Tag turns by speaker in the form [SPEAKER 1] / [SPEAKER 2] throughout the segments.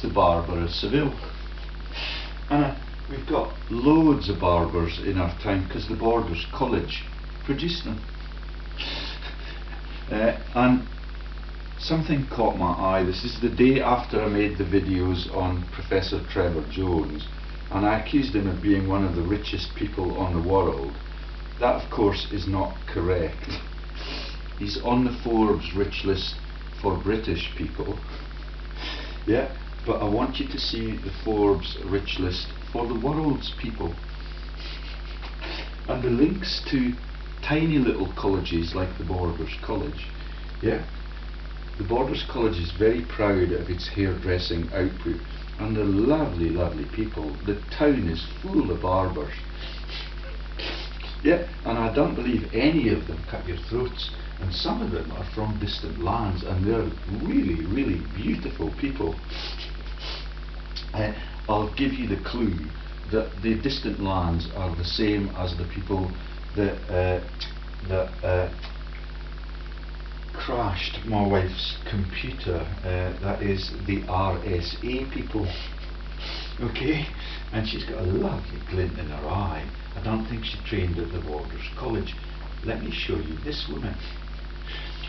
[SPEAKER 1] the barber of Seville. And we've got loads of barbers in our town because the Borders College produced them. And something caught my eye. This is the day after I made the videos on Professor Trevor Jones, and I accused him of being one of the richest people on the world. That, of course, is not correct. He's on the Forbes rich list for British people. Yeah, but I want you to see the Forbes rich list for the world's people. And the links to tiny little colleges like the Borders College. Yeah, the Borders College is very proud of its hairdressing output, and they're lovely, lovely people. The town is full of barbers. Yeah, and I don't believe any of them cut your throats, and some of them are from distant lands, and they're really, really beautiful people. I'll give you the clue that the distant lands are the same as the people that crashed my wife's computer. That is the RSA people. Okay, and she's got a lovely glint in her eye. I don't think she trained at the Borders College. Let me show you this woman.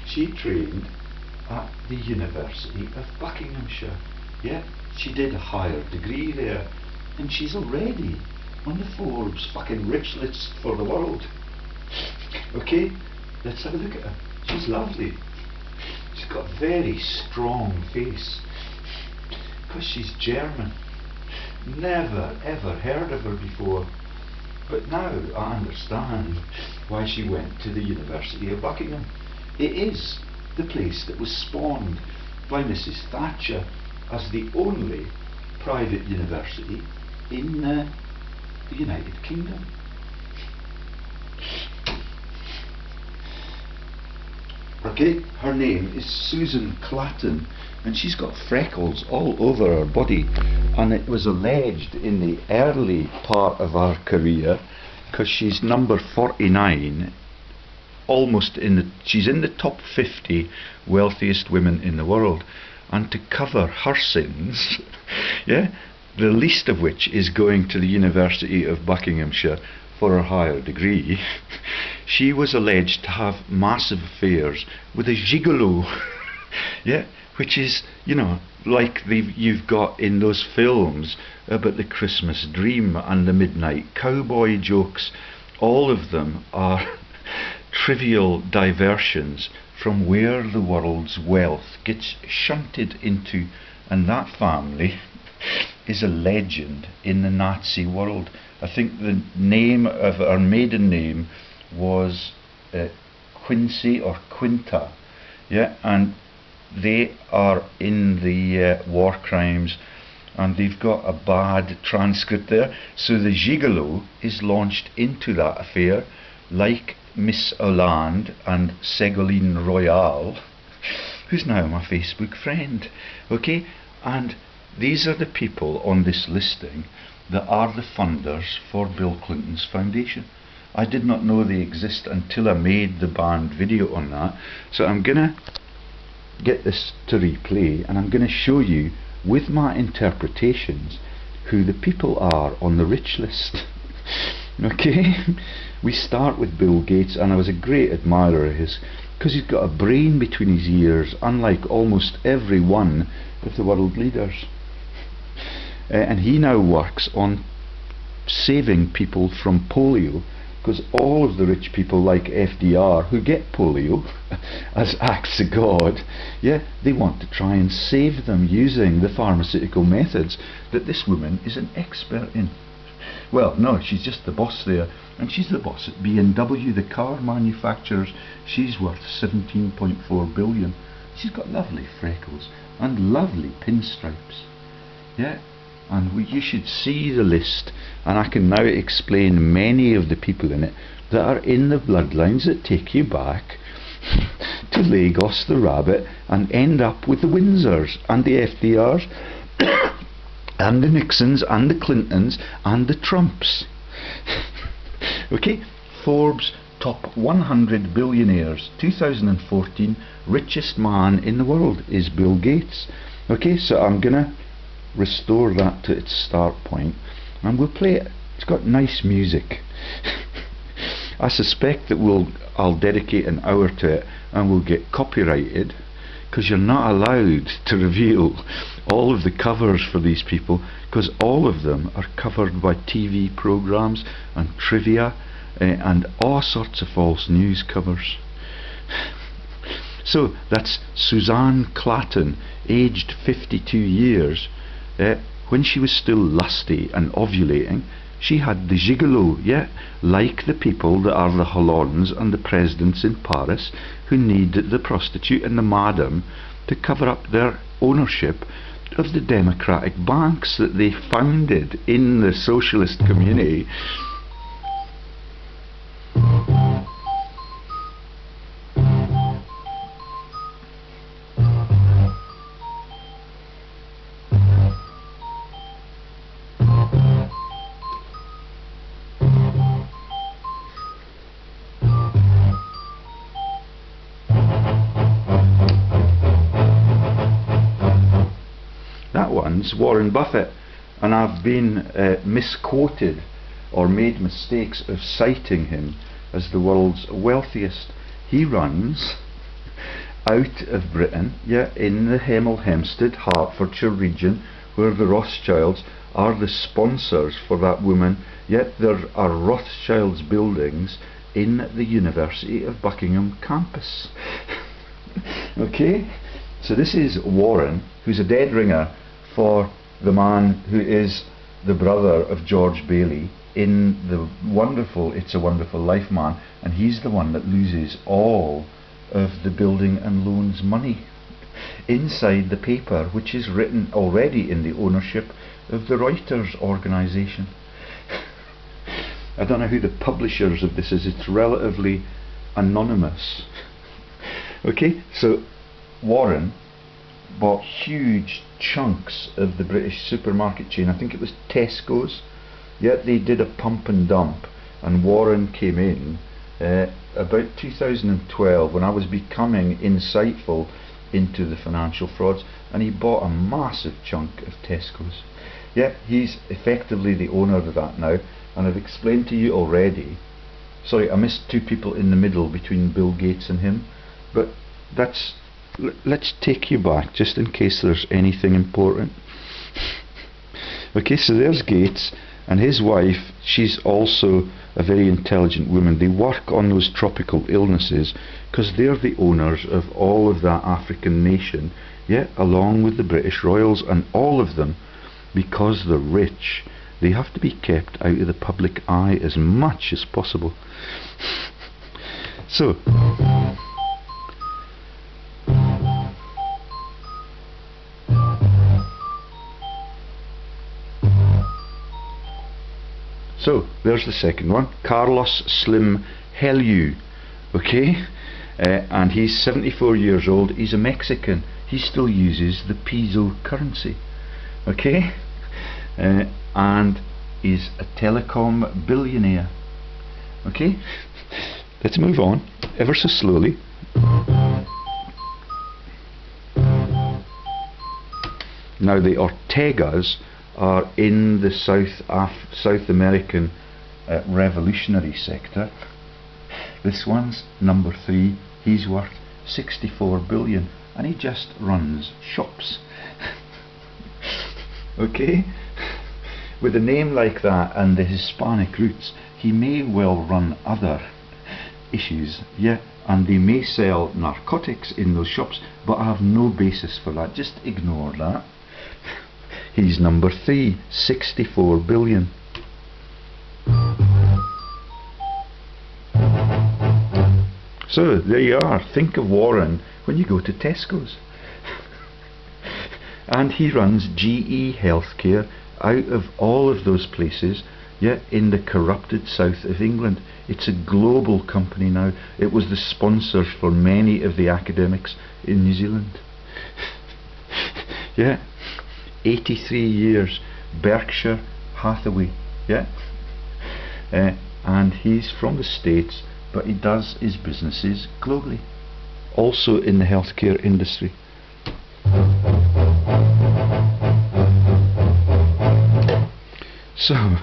[SPEAKER 1] She trained at the University of Buckinghamshire. Yeah, she did a higher degree there, and she's already on the Forbes fucking rich list for the world. Okay, let's have a look at her. She's lovely. She's got a very strong face because she's German. Never ever heard of her before, but now I understand why she went to the University of Buckingham. It is the place that was spawned by Mrs. Thatcher as the only private university in the United Kingdom. Okay, her name is Susan Clatton, and she's got freckles all over her body, and it was alleged in the early part of her career, because she's number 49, almost she's in the top 50 wealthiest women in the world, and to cover her sins, yeah, the least of which is going to the University of Buckinghamshire for her higher degree, she was alleged to have massive affairs with a gigolo. Yeah, which is, you know, like you've got in those films about the Christmas dream and the midnight cowboy jokes. All of them are trivial diversions from where the world's wealth gets shunted into, and that family is a legend in the Nazi world. I think the name of her maiden name was Quincy or Quinta, yeah, and they are in the war crimes, and they've got a bad transcript there. So the gigolo is launched into that affair, like Miss Hollande and Ségolène Royal, who's now my Facebook friend. Okay, and these are the people on this listing that are the funders for Bill Clinton's foundation. I did not know they exist until I made the banned video on that. So I'm gonna get this to replay, and I'm gonna show you with my interpretations who the people are on the rich list. Okay, we start with Bill Gates, and I was a great admirer of his because he's got a brain between his ears, unlike almost every one of the world leaders. And he now works on saving people from polio, because all of the rich people like FDR who get polio as acts of God, yeah, they want to try and save them using the pharmaceutical methods that this woman is an expert in. Well, no, she's just the boss there, and she's the boss at BMW, the car manufacturers. She's worth 17.4 billion. She's got lovely freckles and lovely pinstripes, yeah. And you should see the list, and I can now explain many of the people in it that are in the bloodlines that take you back to Lagos the Rabbit and end up with the Windsors and the FDRs and the Nixons and the Clintons and the Trumps. Okay, Forbes top 100 billionaires 2014, richest man in the world is Bill Gates. Okay, so I'm gonna restore that to its start point, and we'll play it. It's got nice music. I suspect that I'll dedicate an hour to it and we'll get copyrighted, because you're not allowed to reveal all of the covers for these people, because all of them are covered by TV programs and trivia and all sorts of false news covers. So that's Suzanne Clatton, aged 52 years. When she was still lusty and ovulating, she had the gigolo, like the people that are the Hollands and the presidents in Paris, who need the prostitute and the madam to cover up their ownership of the democratic banks that they founded in the socialist community. Warren Buffett, and I've been misquoted or made mistakes of citing him as the world's wealthiest. He runs out of Britain, in the Hemel Hempstead, Hertfordshire region, where the Rothschilds are the sponsors for that woman. Yet there are Rothschilds buildings in the University of Buckingham campus. Okay, so this is Warren, who's a dead ringer for the man who is the brother of George Bailey in the wonderful It's a Wonderful Life man, and he's the one that loses all of the building and loans money inside the paper, which is written already in the ownership of the Reuters organisation. I don't know who the publishers of this is. It's relatively anonymous. Okay, so Warren bought huge chunks of the British supermarket chain. I think it was Tesco's. Yet they did a pump and dump, and Warren came in about 2012, when I was becoming insightful into the financial frauds, and he bought a massive chunk of Tesco's. He's effectively the owner of that now, and I've explained to you already. Sorry, I missed two people in the middle between Bill Gates and him, but that's let's take you back just in case there's anything important. Okay, so there's Gates and his wife. She's also a very intelligent woman. They work on those tropical illnesses because they're the owners of all of that African nation, along with the British royals, and all of them, because they're rich, they have to be kept out of the public eye as much as possible. So there's the second one, Carlos Slim Helu, okay, and he's 74 years old. He's a Mexican. He still uses the peso currency, okay, and he's a telecom billionaire. Okay, let's move on ever so slowly. Now the Ortegas are in the South American revolutionary sector. This one's number 3. He's worth 64 billion, and he just runs shops. Okay, with a name like that and the Hispanic roots, he may well run other issues, and they may sell narcotics in those shops, but I have no basis for that. Just ignore that. He's number 3, 64 billion. So there you are. Think of Warren when you go to Tesco's. And he runs GE Healthcare out of all of those places, in the corrupted south of England. It's a global company now. It was the sponsor for many of the academics in New Zealand. 83 years, Berkshire Hathaway, and he's from the States, but he does his businesses globally, also in the healthcare industry. So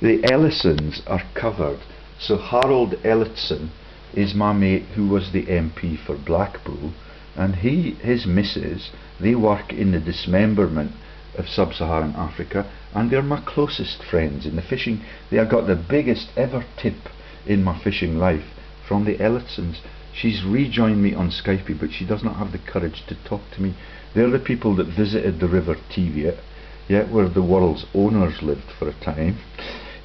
[SPEAKER 1] the Ellisons are covered. So Harold Ellison is my mate who was the MP for Blackpool, and his missus, they work in the dismemberment of sub-Saharan Africa, and they're my closest friends in the fishing. They have got the biggest ever tip in my fishing life from the Ellisons. She's rejoined me on Skype, but she does not have the courage to talk to me. They're the people that visited the River Teviot, yeah, where the world's owners lived for a time,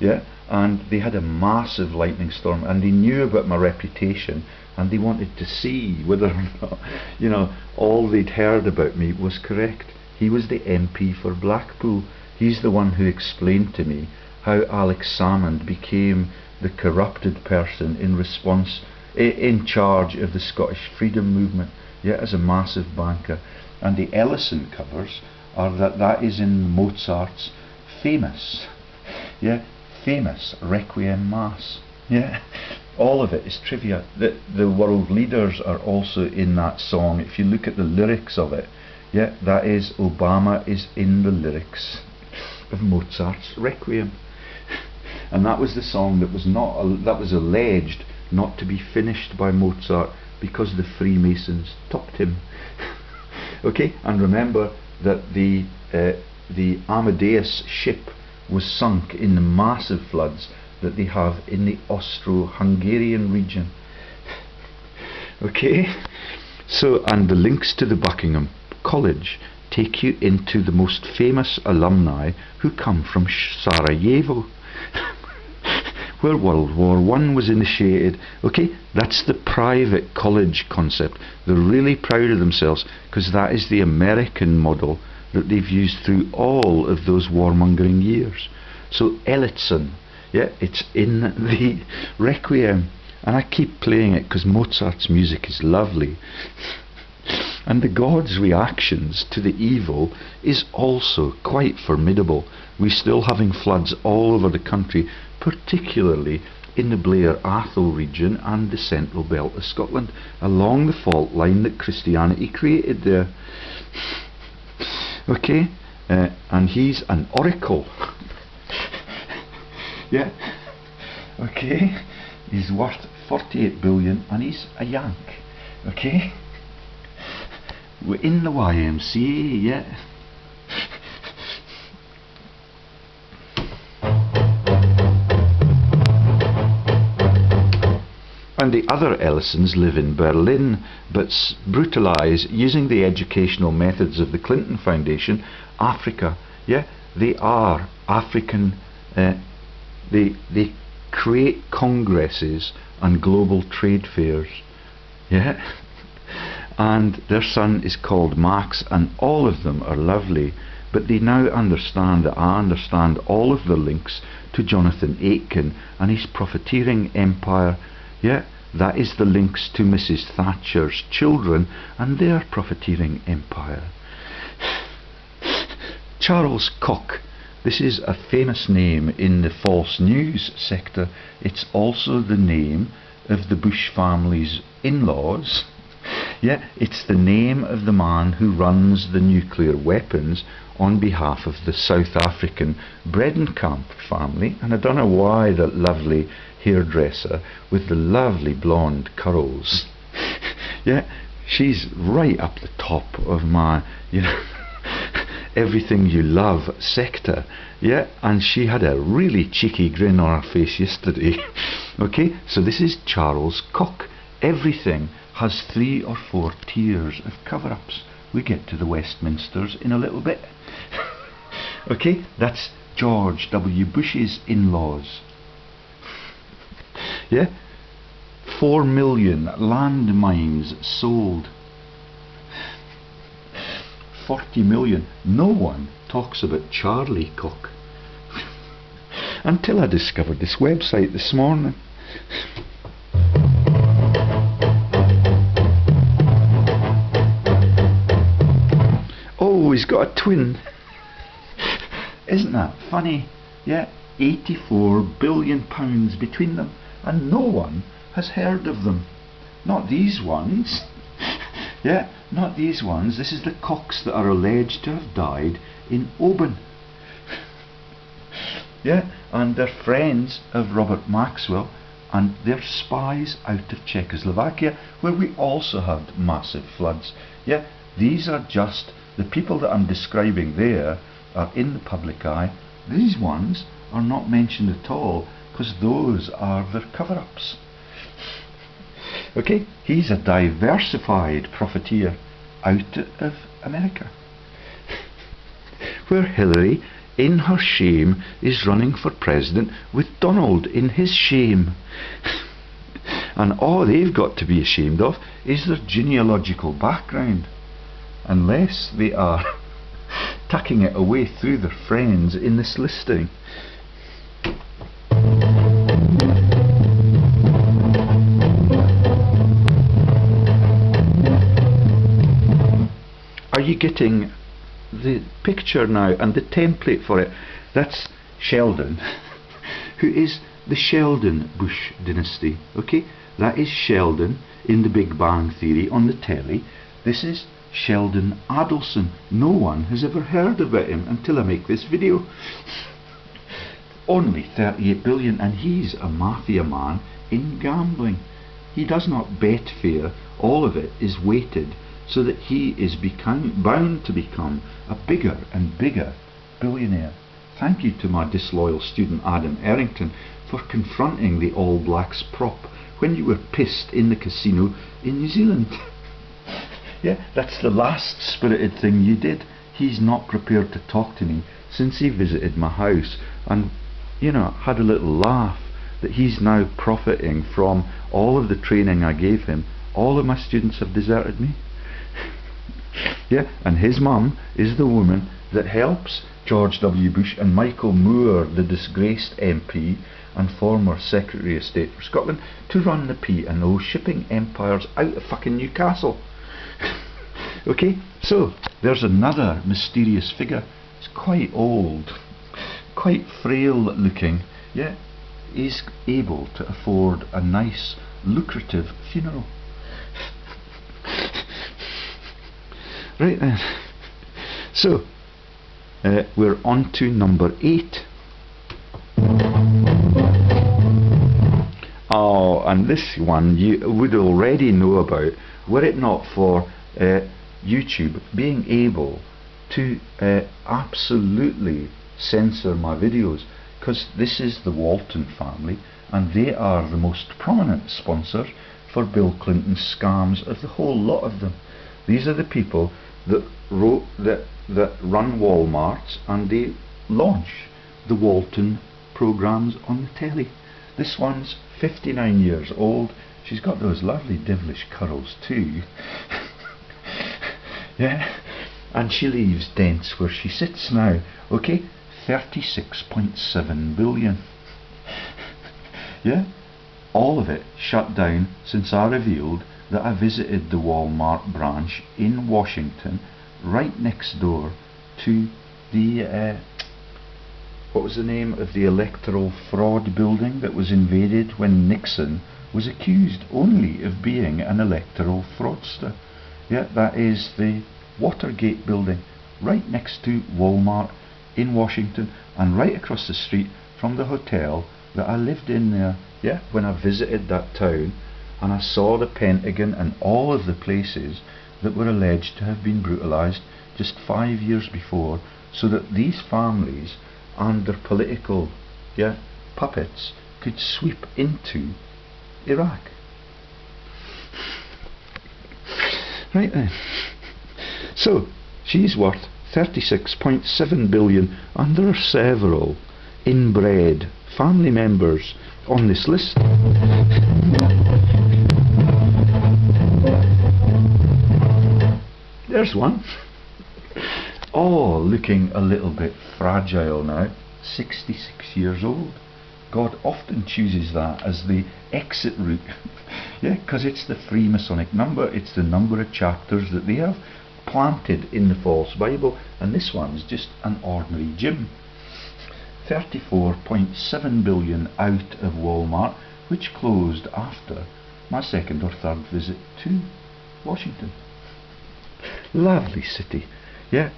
[SPEAKER 1] yeah, and they had a massive lightning storm, and they knew about my reputation, and they wanted to see whether or not, you know, all they'd heard about me was correct. He was the MP for Blackpool. He's the one who explained to me how Alex Salmond became the corrupted person in charge of the Scottish freedom movement, yeah, as a massive banker. And the Ellison covers are that is in Mozart's famous Requiem Mass, yeah. All of it is trivia. The world leaders are also in that song. If you look at the lyrics of it, yeah, that is, Obama is in the lyrics of Mozart's Requiem. And that was the song that was alleged not to be finished by Mozart because the Freemasons topped him. Okay, and remember that the Amadeus ship was sunk in the massive floods that they have in the Austro-Hungarian region. Okay, so, and the links to the Buckingham College take you into the most famous alumni who come from Sarajevo, where World War I was initiated. Okay, that's the private college concept. They're really proud of themselves because that is the American model that they've used through all of those warmongering years. So Ellison, yeah, it's in the Requiem, and I keep playing it because Mozart's music is lovely. And the God's reactions to the evil is also quite formidable. We're still having floods all over the country, particularly in the Blair Atholl region and the central belt of Scotland, along the fault line that Christianity created there. Okay, and he's an oracle. Yeah, okay, he's worth 48 billion and he's a Yank. Okay, we're in the YMCA, yeah. And the other Ellisons live in Berlin, but brutalise, using the educational methods of the Clinton Foundation, Africa. Yeah, they are African. They create congresses and global trade fairs. Yeah, and their son is called Max, and all of them are lovely. But they now understand that I understand all of the links to Jonathan Aitken and his profiteering empire. Yeah, that is the links to Mrs. Thatcher's children and their profiteering empire. Charles Koch. This is a famous name in the false news sector. It's also the name of the Bush family's in-laws. Yeah, it's the name of the man who runs the nuclear weapons on behalf of the South African Bredenkamp family. And I don't know why that lovely hairdresser with the lovely blonde curls, yeah, she's right up the top of my, you know, everything you love sector, yeah, and she had a really cheeky grin on her face yesterday. Okay, so this is Charles Koch. Everything has 3 or 4 tiers of cover-ups. We get to the Westminsters in a little bit. Okay, that's George W. Bush's in-laws. Yeah, 4 million landmines sold. 40 million. No one talks about Charlie Koch until I discovered this website this morning. Oh, he's got a twin. Isn't that funny? Yeah, 84 billion pounds between them, and no one has heard of them. Not these ones. Yeah, not these ones. This is the Kochs that are alleged to have died in Oban. yeah, and they're friends of Robert Maxwell, and they're spies out of Czechoslovakia, where we also had massive floods. Yeah, these are just the people that I'm describing there are in the public eye. These ones are not mentioned at all, because those are their cover-ups. Okay, he's a diversified profiteer out of America, where Hillary, in her shame, is running for president with Donald in his shame. And all they've got to be ashamed of is their genealogical background, unless they are tucking it away through their friends in this listing. Are you getting the picture now and the template for it? That's Sheldon, who is the Sheldon Bush dynasty. Okay, that is Sheldon in the Big Bang Theory on the telly. This is Sheldon Adelson. No one has ever heard about him until I make this video. Only 38 billion, and he's a mafia man in gambling. He does not bet fair. All of it is weighted so that he is bound to become a bigger and bigger billionaire. Thank you to my disloyal student Adam Errington for confronting the All Blacks prop when you were pissed in the casino in New Zealand. Yeah, that's the last spirited thing you did. He's not prepared to talk to me since he visited my house and, you know, had a little laugh that he's now profiting from all of the training I gave him. All of my students have deserted me. Yeah, and his mum is the woman that helps George W. Bush and Michael Moore, the disgraced MP and former Secretary of State for Scotland, to run the P&O shipping empires out of fucking Newcastle. Okay, so there's another mysterious figure. It's quite old, quite frail looking, yet is able to afford a nice, lucrative funeral. Right then, so we're on to number 8. Oh, and this one you would already know about, were it not for YouTube being able to absolutely censor my videos, because this is the Walton family and they are the most prominent sponsor for Bill Clinton's scams of the whole lot of them. These are the people that run Walmart, and they launch the Walton programs on the telly. This one's 59 years old. She's got those lovely devilish curls too. Yeah, and she leaves Dents where she sits now. Okay, 36.7 billion. Yeah, all of it shut down since I revealed that I visited the Walmart branch in Washington, right next door to the what was the name of the electoral fraud building that was invaded when Nixon was accused only of being an electoral fraudster. Yeah, that is the Watergate building, right next to Walmart in Washington, and right across the street from the hotel that I lived in there. Yeah, when I visited that town, and I saw the Pentagon and all of the places that were alleged to have been brutalized just 5 years before, so that these families and their political puppets could sweep into Iraq. Right then, so she's worth 36.7 billion, and there are several inbred family members on this list. There's one. Oh, looking a little bit fragile now. 66 years old. God often chooses that as the exit route. Yeah, because it's the Freemasonic number. It's the number of chapters that they have planted in the false Bible, and this one's just an ordinary gym. 34.7 billion out of Walmart, which closed after my second or third visit to Washington. Lovely city. Yeah,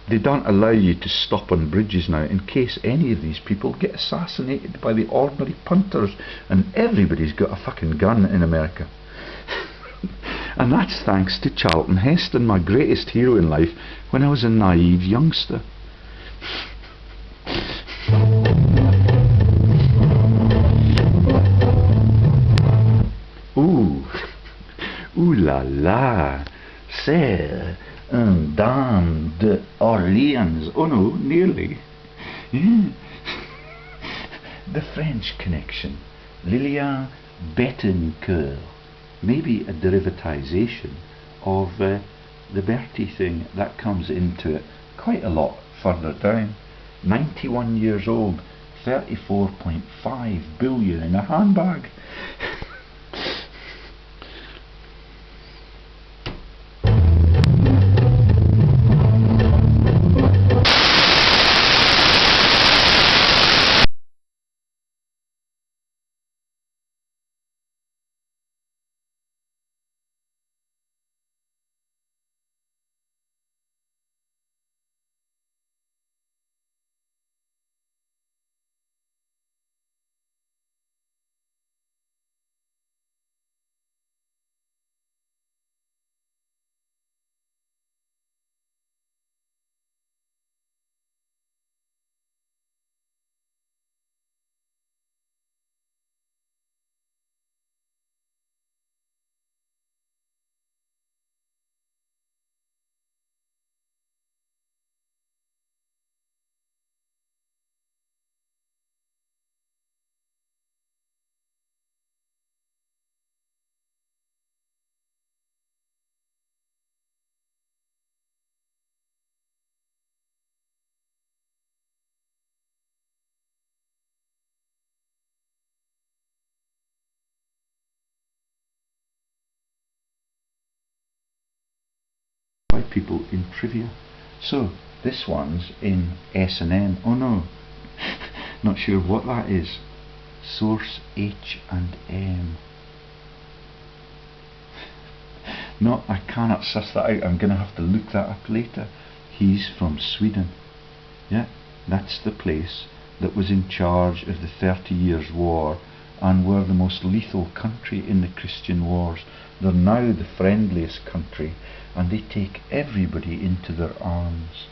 [SPEAKER 1] They don't allow you to stop on bridges now in case any of these people get assassinated by the ordinary punters, and everybody's got a fucking gun in America. And that's thanks to Charlton Heston, my greatest hero in life, when I was a naive youngster. Ooh, ooh la la, c'est un dame d'Orléans. Oh no, nearly. Yeah. The French connection, Lilian Bettencourt. Maybe a derivatization of the Bertie thing that comes into it quite a lot further down. 91 years old, 34.5 billion in a handbag. People in trivia. So this one's in S&M. Oh no, not sure what that is. Source H&M. No, I cannot suss that out. I'm going to have to look that up later. He's from Sweden. Yeah, that's the place that was in charge of the 30 Years' War and were the most lethal country in the Christian wars. They're now the friendliest country, and they take everybody into their arms.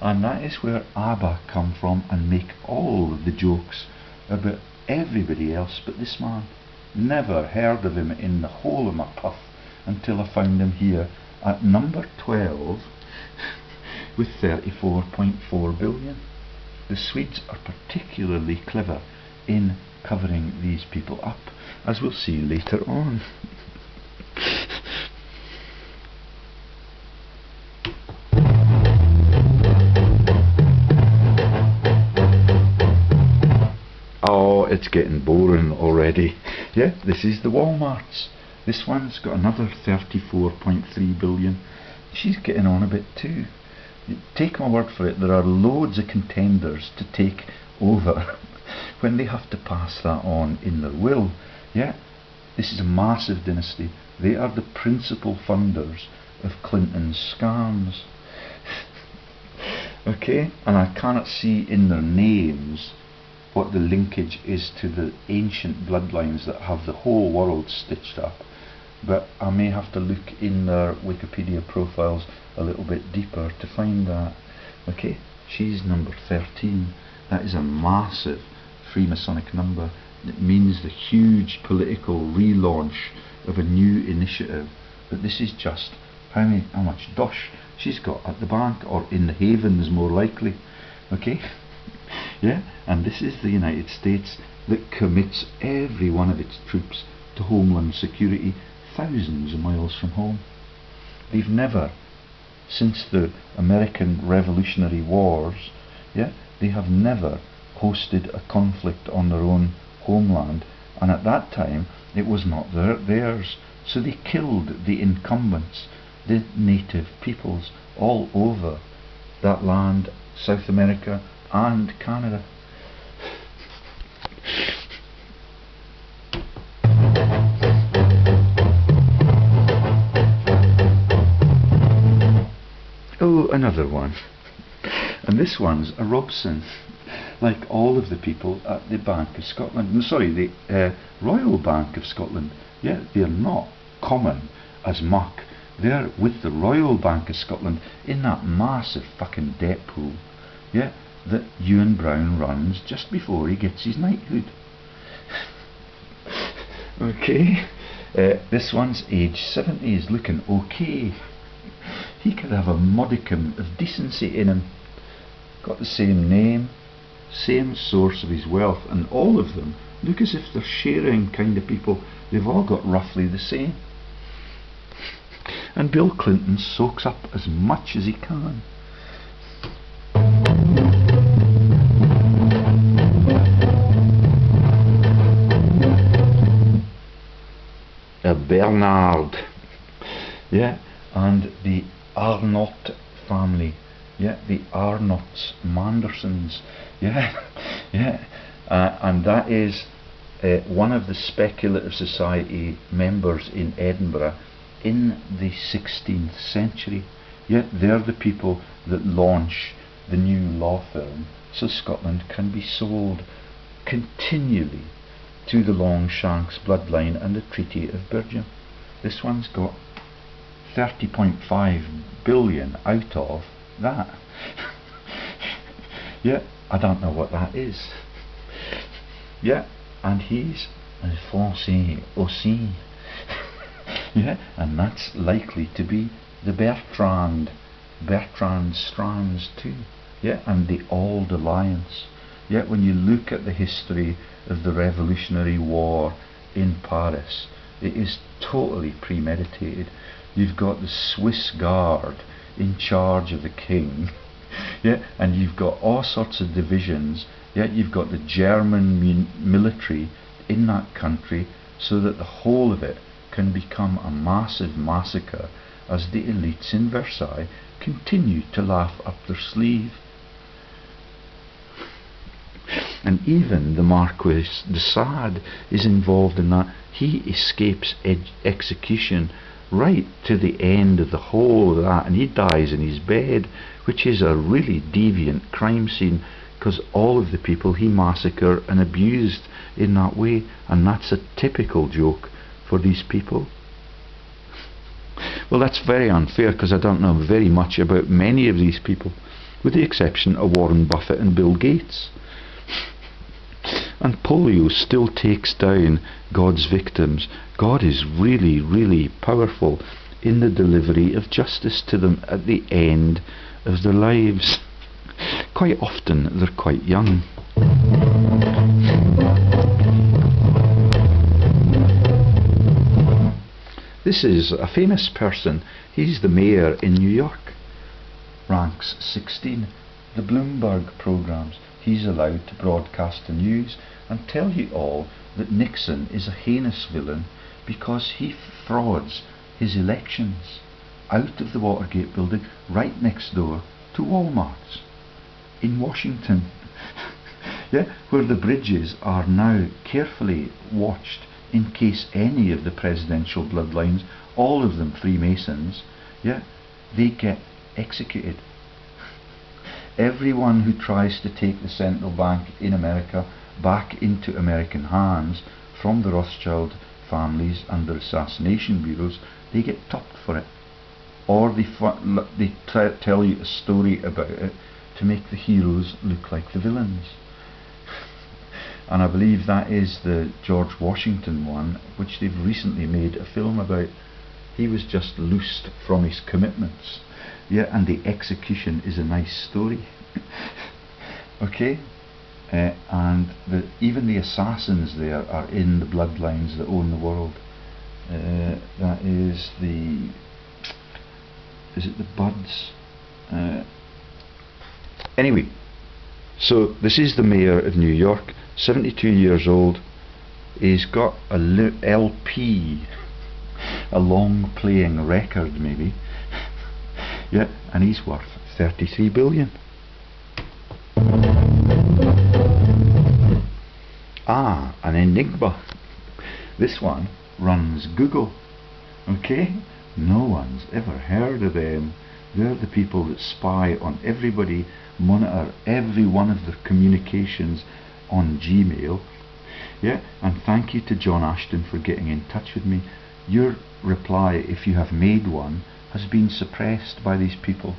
[SPEAKER 1] And that is where ABBA come from and make all of the jokes about everybody else but this man. Never heard of him in the whole of my puff until I found him here at number 12 with 34.4 billion. The Swedes are particularly clever in covering these people up, as we'll see later on. Oh, it's getting boring already. Yeah, this is the Walmarts. This one's got another 34.3 billion. She's getting on a bit too. Take my word for it, there are loads of contenders to take over when they have to pass that on in their will. Yeah, this is a massive dynasty. They are the principal funders of Clinton's scams. Okay, and I cannot see in their names what the linkage is to the ancient bloodlines that have the whole world stitched up, but I may have to look in their Wikipedia profiles a little bit deeper to find that. Okay, she's number 13. That is a massive Freemasonic number. It means the huge political relaunch of a new initiative. But this is just how much dosh she's got at the bank, or in the havens more likely. Okay. Yeah, and this is the United States that commits every one of its troops to homeland security thousands of miles from home. They've never, since the American Revolutionary Wars, yeah, they have never hosted a conflict on their own homeland, and at that time it was not theirs, so they killed the incumbents, the native peoples all over that land, South America and Canada. Oh, another one. And this one's a Robson. Like all of the people at the Bank of Scotland, no, sorry, the Royal Bank of Scotland, yeah, they're not common as muck. They're with the Royal Bank of Scotland in that massive fucking debt pool, yeah, that Ewan Brown runs just before he gets his knighthood. Okay, this one's age 70, is looking okay. He could have a modicum of decency in him. Got the same name, same source of his wealth, and all of them look as if they're sharing kind of people. They've all got roughly the same. And Bill Clinton soaks up as much as he can. A Bernard, yeah, and the Arnott family, yeah, the Arnotts, Mandersons, yeah, yeah, and that is one of the speculative society members in Edinburgh in the 16th century. Yeah, they're the people that launch the new law firm so Scotland can be sold continually to the Longshanks bloodline and the Treaty of Birgham. This one's got 30.5 billion out of that. Yeah, I don't know what that is. Yeah, and he's Français aussi. Yeah, and that's likely to be the Bertrand strands too. Yeah, and the Auld Alliance. Yeah, when you look at the history of the Revolutionary War in Paris, it is totally premeditated. You've got the Swiss Guard in charge of the king. Yeah, and you've got all sorts of divisions. Yeah, you've got the German military in that country, so that the whole of it can become a massive massacre as the elites in Versailles continue to laugh up their sleeve. And even the Marquis de Sade is involved in that. He escapes execution right to the end of the whole of that, and he dies in his bed, which is a really deviant crime scene, because all of the people he massacred and abused in that way, and that's a typical joke for these people. Well, that's very unfair, because I don't know very much about many of these people, with the exception of Warren Buffett and Bill Gates. And polio still takes down God's victims. God is really, really powerful in the delivery of justice to them at the end of their lives. Quite often they're quite young. This is a famous person. He's the mayor in New York. Ranks 16. The Bloomberg programs. He's allowed to broadcast the news and tell you all that Nixon is a heinous villain because he frauds his elections out of the Watergate building right next door to Walmart's in Washington. Yeah, where the bridges are now carefully watched in case any of the presidential bloodlines, all of them Freemasons, yeah, they get executed. Everyone who tries to take the central bank in America back into American hands from the Rothschild families and their assassination bureaus, they get topped for it. Or they tell you a story about it to make the heroes look like the villains. And I believe that is the George Washington one, which they've recently made a film about. He was just loosed from his commitments. Yeah, and the execution is a nice story. Okay, and even the assassins there are in the bloodlines that own the world. That is it the Buds? Anyway, so this is the mayor of New York, 72 years old. He's got a LP, a long playing record maybe. Yeah, and he's worth 33 billion. Ah, an enigma. This one runs Google. Okay, no one's ever heard of them. They're the people that spy on everybody, monitor every one of their communications on Gmail. Yeah, and thank you to John Ashton for getting in touch with me. Your reply, if you have made one, has been suppressed by these people.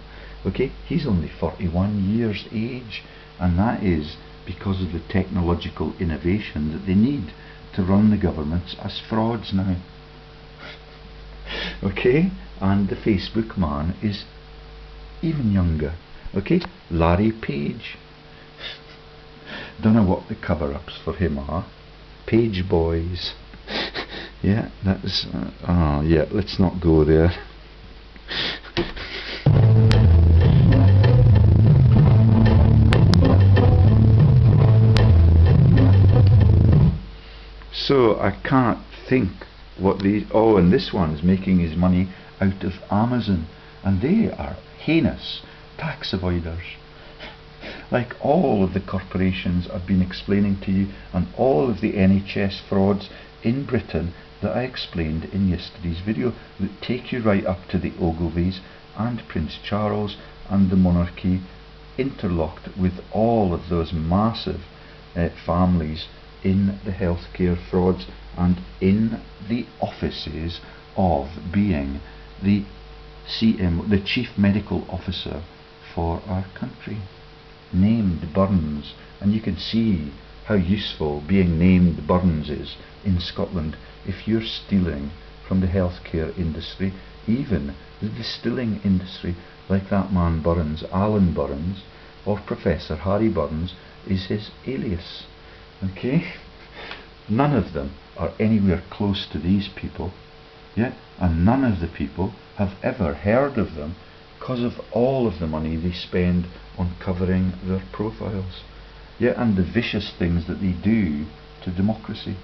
[SPEAKER 1] Okay, he's only 41 years age, and that is because of the technological innovation that they need to run the governments as frauds now. Okay, and the Facebook man is even younger. Okay, Larry Page. Don't know what the cover-ups for him are. Page Boys. Yeah, that's yeah, let's not go there. So I can't think what these. Oh, and this one's making his money out of Amazon, and they are heinous tax avoiders. Like all of the corporations I've been explaining to you, and all of the NHS frauds in Britain that I explained in yesterday's video, that take you right up to the Ogilvies and Prince Charles and the monarchy, interlocked with all of those massive families in the healthcare frauds and in the offices of being the the Chief Medical Officer for our country, named Burns. And you can see how useful being named Burns is in Scotland if you're stealing from the healthcare industry, even the distilling industry, like that man Burns, Alan Burns, or Professor Harry Burns is his alias. Okay, none of them are anywhere close to these people, yeah, and none of the people have ever heard of them because of all of the money they spend on covering their profiles, yeah, and the vicious things that they do to democracy.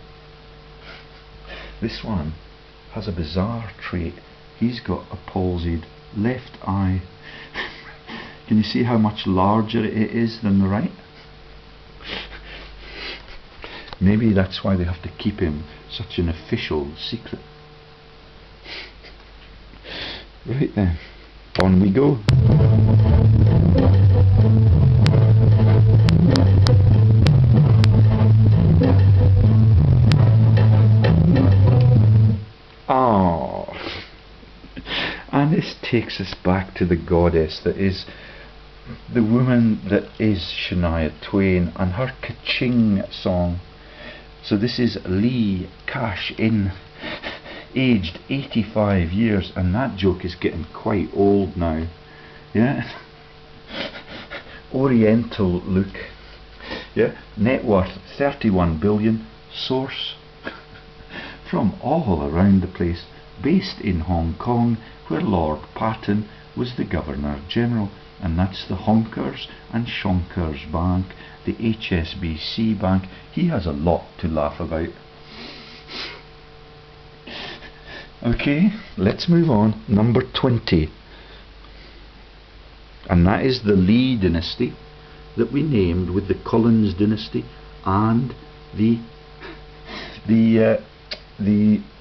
[SPEAKER 1] This one has a bizarre trait. He's got a palsied left eye. Can you see how much larger it is than the right? Maybe that's why they have to keep him such an official secret. Right then, on we go. And this takes us back to the goddess that is the woman that is Shania Twain and her Ka-Shing song. So this is Lee Ka-Shing, aged 85 years, and that joke is getting quite old now. Yeah, Oriental look. Yeah, net worth 31 billion. Source from all around the place, based in Hong Kong, where Lord Patton was the Governor General, and that's the Honkers and Shonkers Bank, the HSBC Bank. He has a lot to laugh about. Okay, let's move on. Number 20, and that is the Lee dynasty that we named with the Collins dynasty and the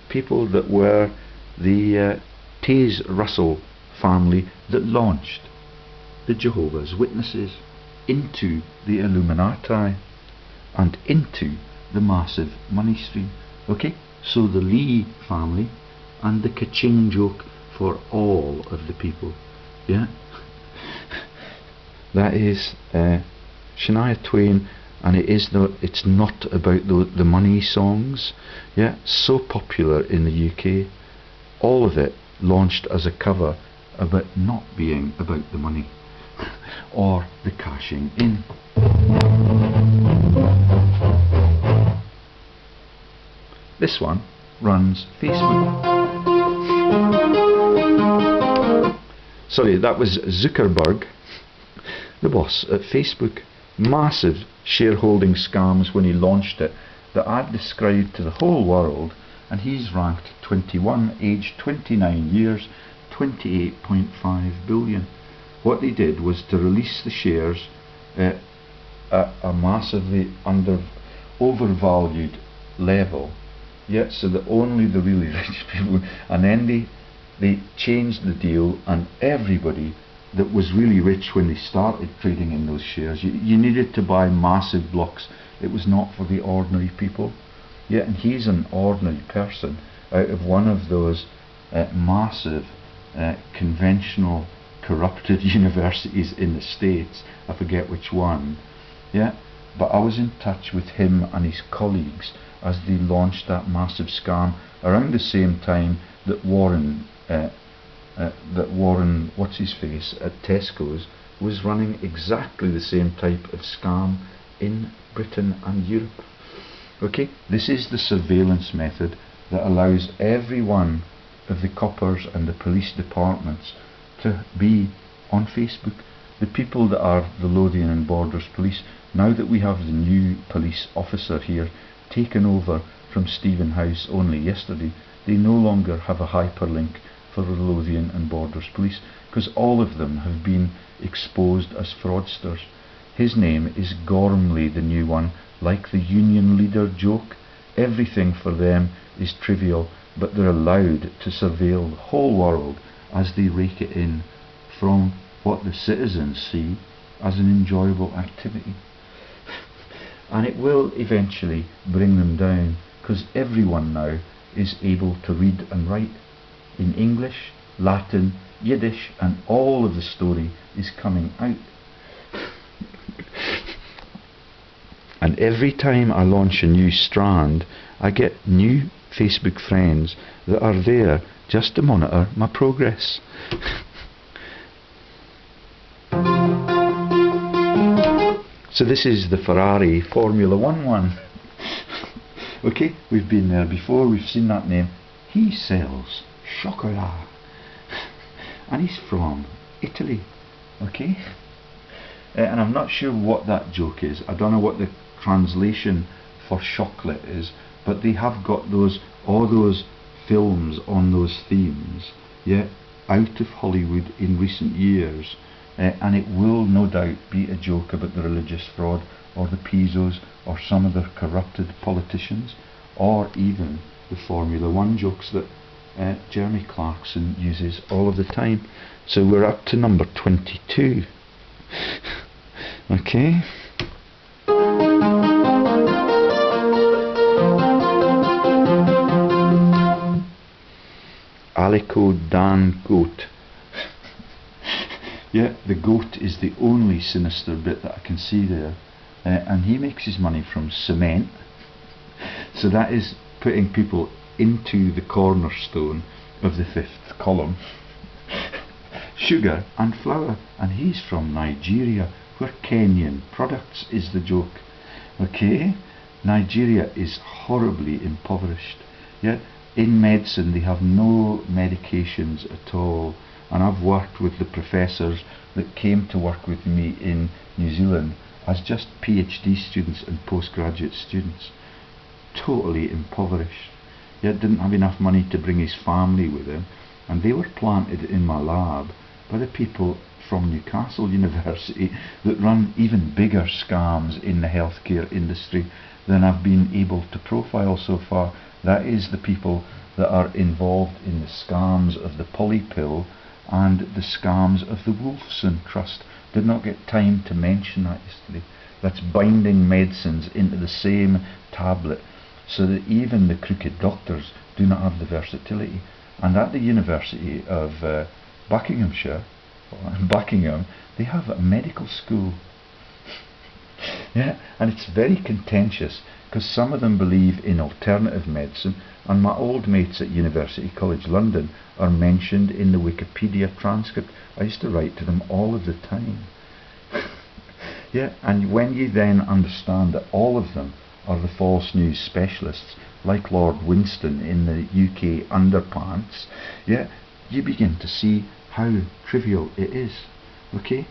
[SPEAKER 1] people that were the Taze Russell family that launched the Jehovah's Witnesses into the Illuminati and into the massive money stream. Okay, so the Lee family and the Ka-Shing joke for all of the people. Yeah, that is Shania Twain, and it's not about the money songs. Yeah, so popular in the UK, all of it launched as a cover about not being about the money or the cashing in. This one runs Facebook. Sorry, that was Zuckerberg, the boss at Facebook. Massive shareholding scams when he launched it that I've described to the whole world, and he's ranked 21, aged 29 years, 28.5 billion. What they did was to release the shares at a massively overvalued level, yeah, so that only the really rich people, and then they they changed the deal, and everybody that was really rich when they started trading in those shares, you needed to buy massive blocks. It was not for the ordinary people. Yeah, and he's an ordinary person out of one of those massive conventional corrupted universities in the States. I forget which one. Yeah, but I was in touch with him and his colleagues as they launched that massive scam around the same time that Warren, what's his face, at Tesco's was running exactly the same type of scam in Britain and Europe. Okay, this is the surveillance method that allows every one of the coppers and the police departments to be on Facebook. The people that are the Lothian and Borders police, now that we have the new police officer here taken over from Stephen House only yesterday, they no longer have a hyperlink for the Lothian and Borders police, because all of them have been exposed as fraudsters. His name is Gormley, the new one, like the union leader joke. Everything for them is trivial, but they're allowed to surveil the whole world as they rake it in from what the citizens see as an enjoyable activity. And it will eventually bring them down, because everyone now is able to read and write in English, Latin, Yiddish, and all of the story is coming out. And every time I launch a new strand, I get new Facebook friends that are there just to monitor my progress. So this is the Ferrari Formula 1 one. Okay, we've been there before, we've seen that name. He sells chocolat, and he's from Italy. Okay, and I'm not sure what that joke is. I don't know what the translation for chocolate is, but they have got all those films on those themes, yeah, out of Hollywood in recent years, and it will no doubt be a joke about the religious fraud or the Pisos or some of the corrupted politicians, or even the Formula 1 jokes that Jeremy Clarkson uses all of the time. So we're up to number 22. Okay. Alico Dan Goat. Yeah, the goat is the only sinister bit that I can see there, and he makes his money from cement. So that is putting people into the cornerstone of the fifth column. Sugar and flour, and he's from Nigeria, where Kenyan products is the joke. Okay, Nigeria is horribly impoverished. Yeah, in medicine they have no medications at all, and I've worked with the professors that came to work with me in New Zealand as just PhD students and postgraduate students. Totally impoverished. Yeah, didn't have enough money to bring his family with him, and they were planted in my lab by the people from Newcastle University that run even bigger scams in the healthcare industry than I've been able to profile so far. That is the people that are involved in the scams of the poly pill and the scams of the Wolfson Trust. Did not get time to mention that yesterday. That's binding medicines into the same tablet so that even the crooked doctors do not have the versatility. And at the University of Buckinghamshire, Buckingham, they have a medical school. Yeah, and it's very contentious because some of them believe in alternative medicine, and my old mates at University College London are mentioned in the Wikipedia transcript. I used to write to them all of the time. Yeah, and when you then understand that all of them are the false news specialists, like Lord Winston in the UK underpants, yeah, you begin to see how trivial it is. Okay,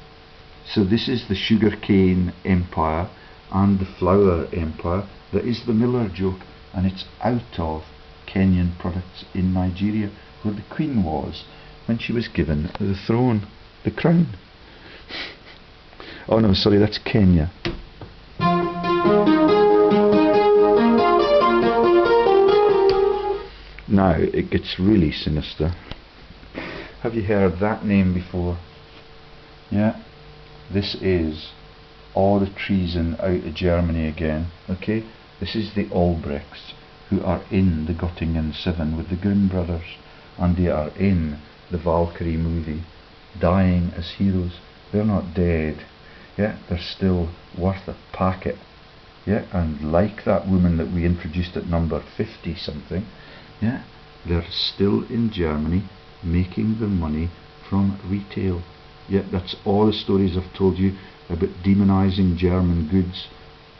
[SPEAKER 1] so this is the sugarcane empire and the flour empire that is the Miller joke, and it's out of Kenyan products in Nigeria, where the Queen was when she was given the throne, the crown. Oh no, sorry, that's Kenya. Now it gets really sinister. Have you heard that name before? Yeah, this is all the treason out of Germany again. Okay, this is the Albrechts, who are in the Göttingen 7 with the Grimm brothers, and they are in the Valkyrie movie, dying as heroes. They're not dead. Yeah, they're still worth a packet. Yeah, and like that woman that we introduced at number 50 something, yeah, they're still in Germany making their money from retail. Yeah, that's all the stories I've told you about demonizing German goods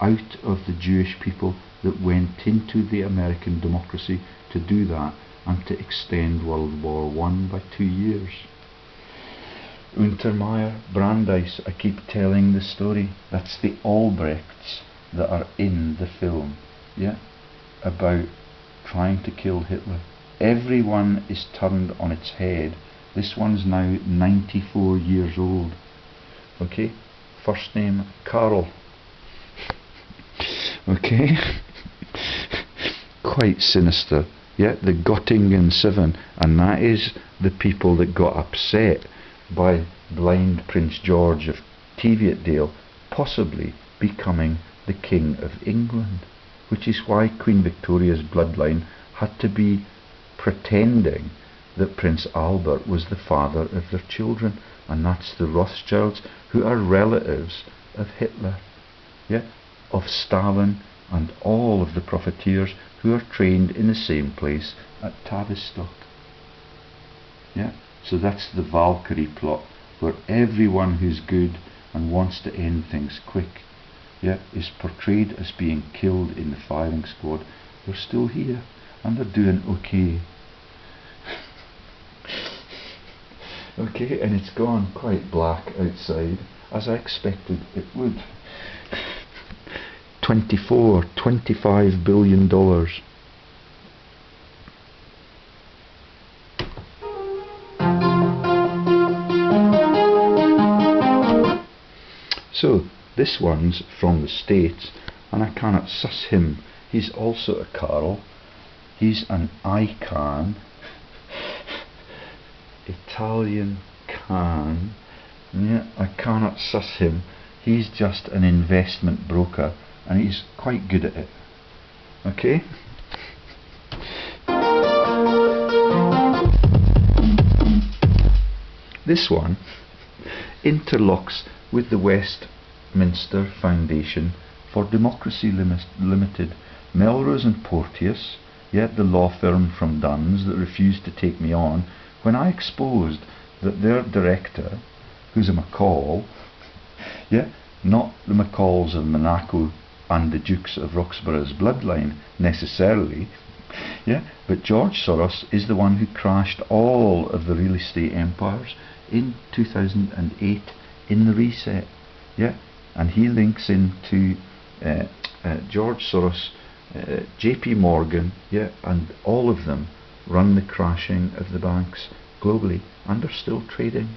[SPEAKER 1] out of the Jewish people that went into the American democracy to do that and to extend World War I by 2 years. Untermeyer, Brandeis, I keep telling the story. That's the Albrechts that are in the film, yeah, about trying to kill Hitler. Everyone is turned on its head. This one's now 94 years old. Okay, first name Karl. Okay, quite sinister. Yeah, the Göttingen 7, and that is the people that got upset by blind Prince George of Teviotdale possibly becoming the King of England, which is why Queen Victoria's bloodline had to be pretending that Prince Albert was the father of their children, and that's the Rothschilds, who are relatives of Hitler, yeah, of Stalin, and all of the profiteers who are trained in the same place at Tavistock. Yeah, so that's the Valkyrie plot, where everyone who's good and wants to end things quick, yeah, is portrayed as being killed in the firing squad. They're still here and they're doing okay. Okay, and it's gone quite black outside, as I expected it would. $25 billion. So this one's from the States, and I cannot suss him. He's also a Karl. He's an icon. Italian can. Yeah, I cannot suss him. He's just an investment broker, and he's quite good at it. Okay? This one interlocks with the Westminster Foundation for Democracy Limited, Melrose and Porteous, yet the law firm from Duns that refused to take me on when I exposed that their director, who's a McCall, yeah, not the McCalls of Monaco and the Dukes of Roxburgh's bloodline necessarily, yeah, but George Soros is the one who crashed all of the real estate empires in 2008 in the reset, yeah, and he links into George Soros, JP Morgan, yeah, and all of them run the crashing of the banks globally and are still trading.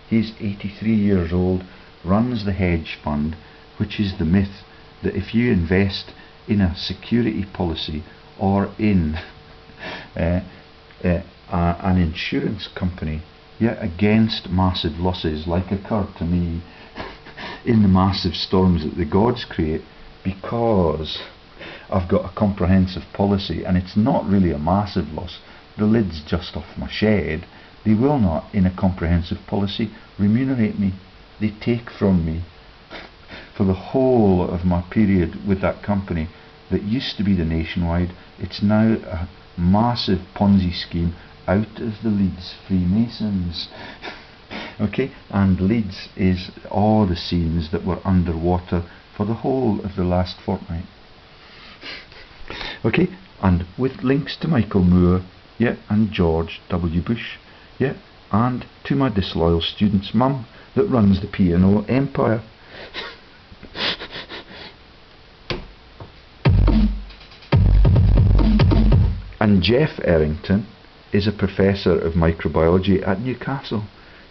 [SPEAKER 1] He's 83 years old, runs the hedge fund, which is the myth that if you invest in a security policy or in an insurance company, yeah, against massive losses like occurred to me in the massive storms that the gods create, because I've got a comprehensive policy and it's not really a massive loss, the lid's just off my shed, they will not, in a comprehensive policy, remunerate me. They take from me for the whole of my period with that company that used to be the Nationwide. It's now a massive Ponzi scheme out of the Leeds Freemasons. Okay, and Leeds is all the scenes that were underwater for the whole of the last fortnight. Okay, and with links to Michael Moore, yeah, and George W. Bush, yeah, and to my disloyal student's mum that runs the P&O empire. And Jeff Errington is a professor of microbiology at Newcastle.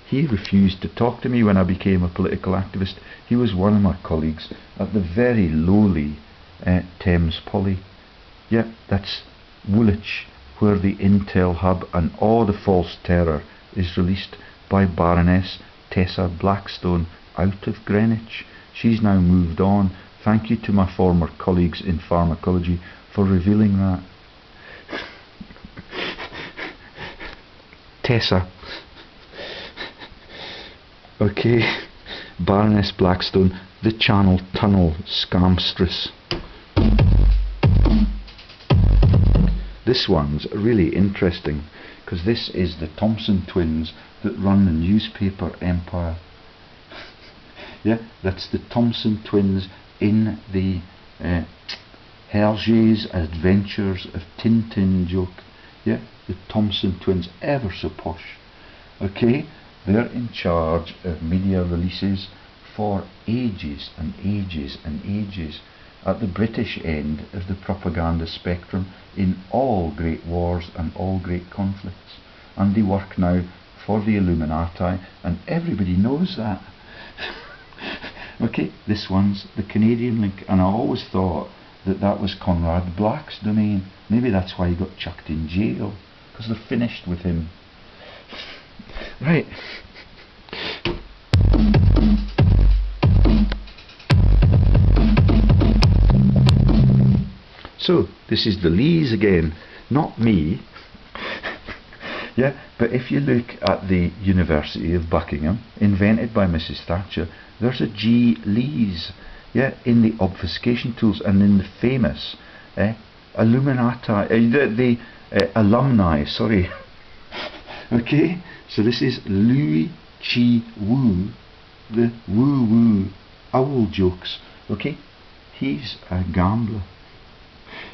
[SPEAKER 1] He refused to talk to me when I became a political activist. He was one of my colleagues at the very lowly Thames Poly. Yeah, that's Woolwich, where the intel hub and all the false terror is released by Baroness Tessa Blackstone out of Greenwich. She's now moved on. Thank you to my former colleagues in pharmacology for revealing that. Tessa. Okay, Baroness Blackstone, the Channel Tunnel scamstress. This one's really interesting because this is the Thompson twins that run the newspaper empire. Yeah, that's the Thompson twins in the Hergé's Adventures of Tintin joke. Yeah, the Thompson twins, ever so posh. Okay, they're in charge of media releases for ages and ages and ages at the British end of the propaganda spectrum in all great wars and all great conflicts. And they work now for the Illuminati, and everybody knows that. Okay, this one's the Canadian link, and I always thought that that was Conrad Black's domain. Maybe that's why he got chucked in jail, because they're finished with him. Right. So, this is the Lees again, not me. Yeah, but if you look at the University of Buckingham, invented by Mrs. Thatcher, there's a G. Lees, yeah, in the obfuscation tools and in the famous Illuminati, the alumni, sorry. Okay, so this is Louis Chi Wu, the woo-woo owl jokes. Okay, he's a gambler.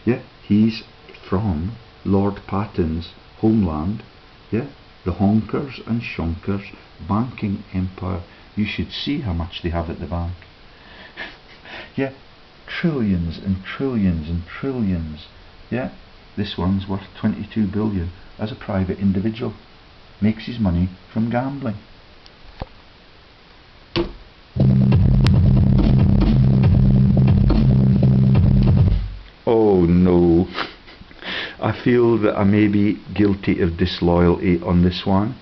[SPEAKER 1] Yeah, he's from Lord Patton's homeland. Yeah, the honkers and shonkers banking empire. You should see how much they have at the bank. Yeah, trillions and trillions and trillions. Yeah, this one's worth 22 billion as a private individual. Makes his money from gambling. Oh no. I feel that I may be guilty of disloyalty on this one,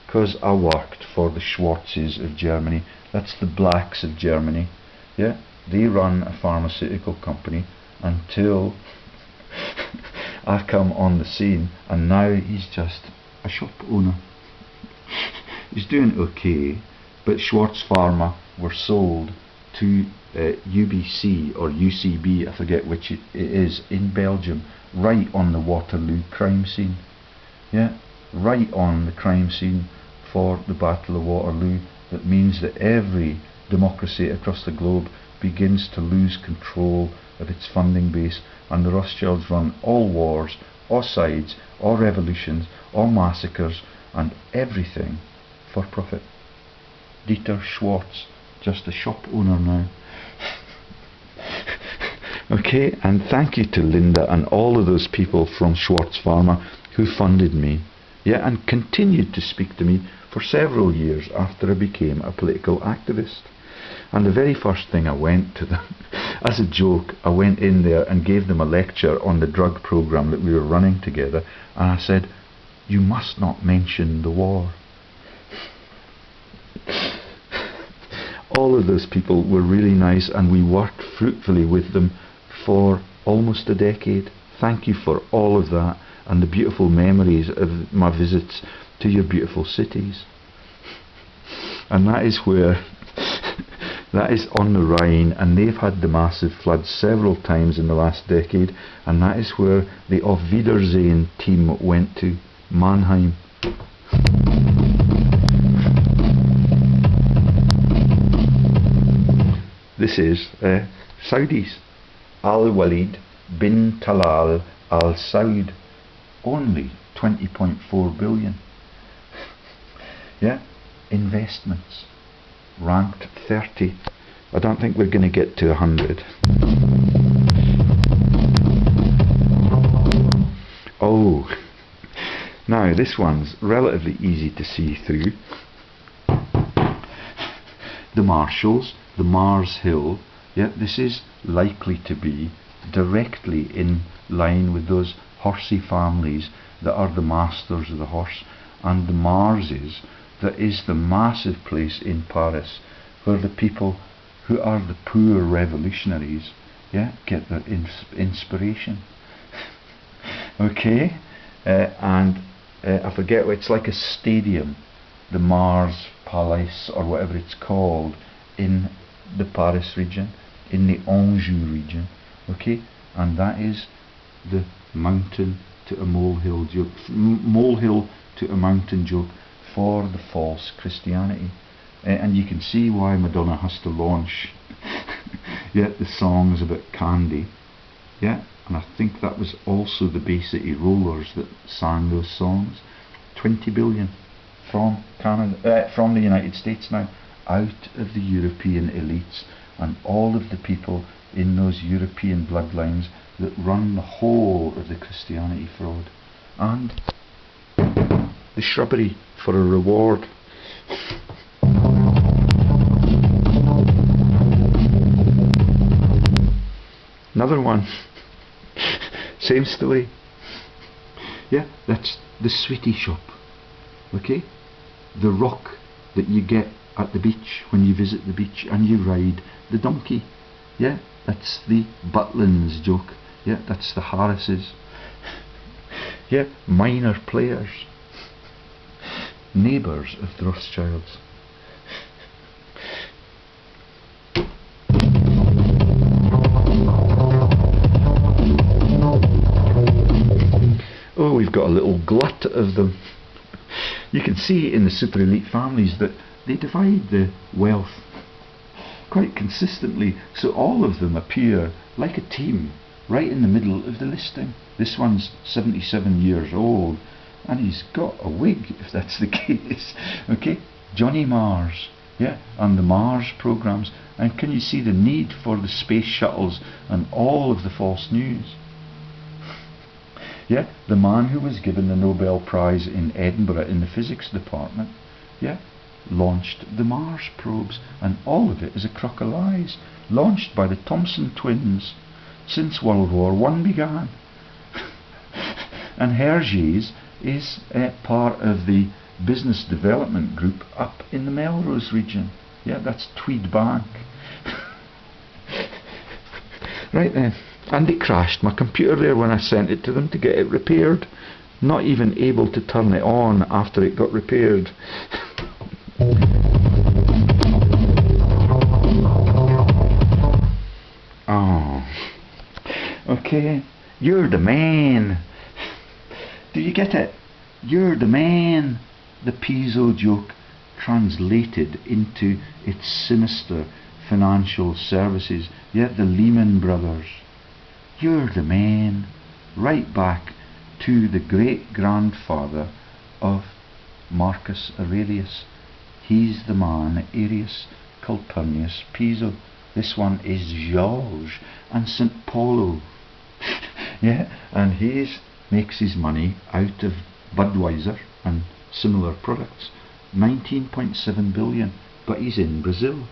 [SPEAKER 1] because I worked for the Schwarzes of Germany. That's the blacks of Germany. Yeah, they run a pharmaceutical company until I come on the scene, and now he's just a shop owner. He's doing okay, but Schwarz Pharma were sold to UBC or UCB, I forget which it is, in Belgium, right on the Waterloo crime scene. Yeah, right on the crime scene for the Battle of Waterloo. That means that every democracy across the globe begins to lose control of its funding base, and the Rothschilds run all wars, all sides, all revolutions, all massacres, and everything for profit. Dieter Schwartz, just a shop owner now. Okay, and thank you to Linda and all of those people from Schwarz Pharma who funded me, yeah, and continued to speak to me for several years after I became a political activist. And the very first thing I went to them, as a joke, I went in there and gave them a lecture on the drug program that we were running together, and I said, "You must not mention the war." All of those people were really nice, and we worked fruitfully with them for almost a decade. Thank you for all of that and the beautiful memories of my visits to your beautiful cities. And that is where that is on the Rhine, and they've had the massive floods several times in the last decade, and that is where the Auf Wiedersehen team went to, Mannheim. This is Saudis. Al-Walid bin Talal al-Saud. Only 20.4 billion. Yeah, investments. Ranked 30. I don't think we're going to get to 100. Oh, now this one's relatively easy to see through. The Marshalls, the Mars Hill. Yeah, this is likely to be directly in line with those horsey families that are the masters of the horse, and the Marses, that is the massive place in Paris where the people who are the poor revolutionaries, yeah, get their inspiration. Okay, and I forget, it's like a stadium, the Mars Palace or whatever it's called, in the Paris region, in the Anjou region. Okay, and that is the mountain to a molehill joke, molehill to a mountain joke for the false Christianity. And you can see why Madonna has to launch yeah, the songs about candy. Yeah, and I think that was also the Bay City Rollers that sang those songs. 20 billion from Canada, from the United States now, out of the European elites and all of the people in those European bloodlines that run the whole of the Christianity fraud. And the shrubbery for a reward. Another one. Same story. Yeah, that's the sweetie shop. Okay? The rock that you get at the beach when you visit the beach and you ride the donkey. Yeah, that's the Butlins joke. Yeah, that's the Harrises. Yeah, minor players. Neighbours of the Rothschilds. Oh, we've got a little glut of them. You can see in the super elite families that they divide the wealth quite consistently, so all of them appear like a team right in the middle of the listing. This one's 77 years old and he's got a wig, if that's the case. Okay, Johnny Mars, yeah, and the Mars programs. And can you see the need for the space shuttles and all of the false news? Yeah, the man who was given the Nobel Prize in Edinburgh in the physics department, yeah, launched the Mars probes, and all of it is a crock of lies, launched by the Thomson twins since World War I began. And Hergé's is part of the business development group up in the Melrose region. Yeah, that's Tweed Bank. Right then. And it crashed my computer there when I sent it to them to get it repaired. Not even able to turn it on after it got repaired. Oh. Okay. You're the man. Do you get it? You're the man. The Piso joke translated into its sinister financial services. Yet the Lehman Brothers. You're the man, right back to the great-grandfather of Marcus Aurelius. He's the man, Arius Calpurnius Piso. This one is George and St. Paulo. Yeah, and he makes his money out of Budweiser and similar products. 19.7 billion, but he's in Brazil.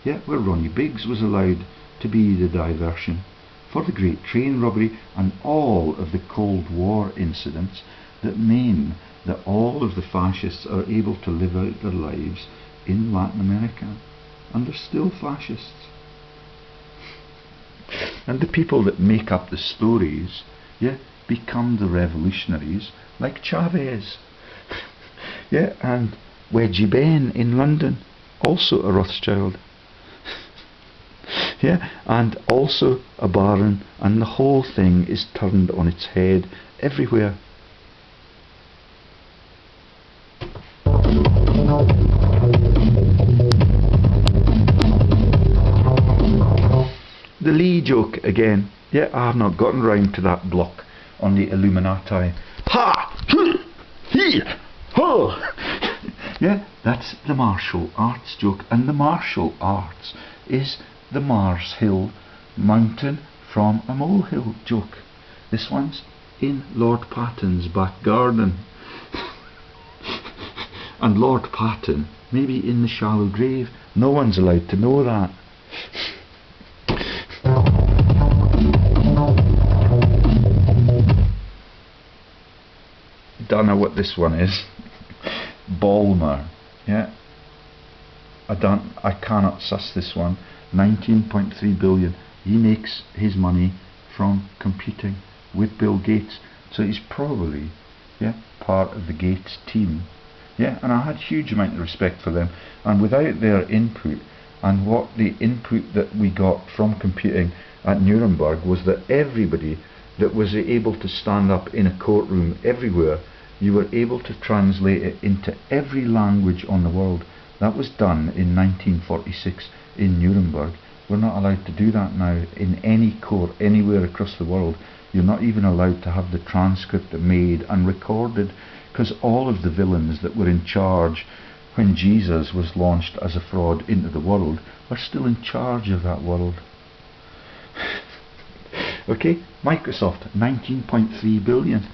[SPEAKER 1] Yeah, where Ronnie Biggs was allowed to be the diversion for the Great Train Robbery and all of the Cold War incidents that mean that all of the fascists are able to live out their lives in Latin America, and they're still fascists. And the people that make up the stories, yeah, become the revolutionaries, like Chavez. Yeah, and Wedgie Ben in London, also a Rothschild. Yeah, and also a baron, and the whole thing is turned on its head everywhere. The Lee joke again. Yeah, I have not gotten round to that block on the Illuminati. Ha! He! Ho! Yeah, that's the martial arts joke, and the martial arts is the Mars Hill mountain from a molehill joke. This one's in Lord Patton's back garden. And Lord Patton may be in the shallow grave. No one's allowed to know that. Don't know what this one is. Ballmer, yeah, I cannot suss this one. 19.3 billion. He makes his money from competing with Bill Gates, so he's probably, yeah, part of the Gates team. Yeah, and I had huge amount of respect for them, and without their input, and what the input that we got from computing at Nuremberg was that everybody that was able to stand up in a courtroom everywhere, you were able to translate it into every language on the world. That was done in 1946 in Nuremberg. We're not allowed to do that now in any court anywhere across the world. You're not even allowed to have the transcript made and recorded, because all of the villains that were in charge when Jesus was launched as a fraud into the world are still in charge of that world. Okay, Microsoft, 19.3 billion.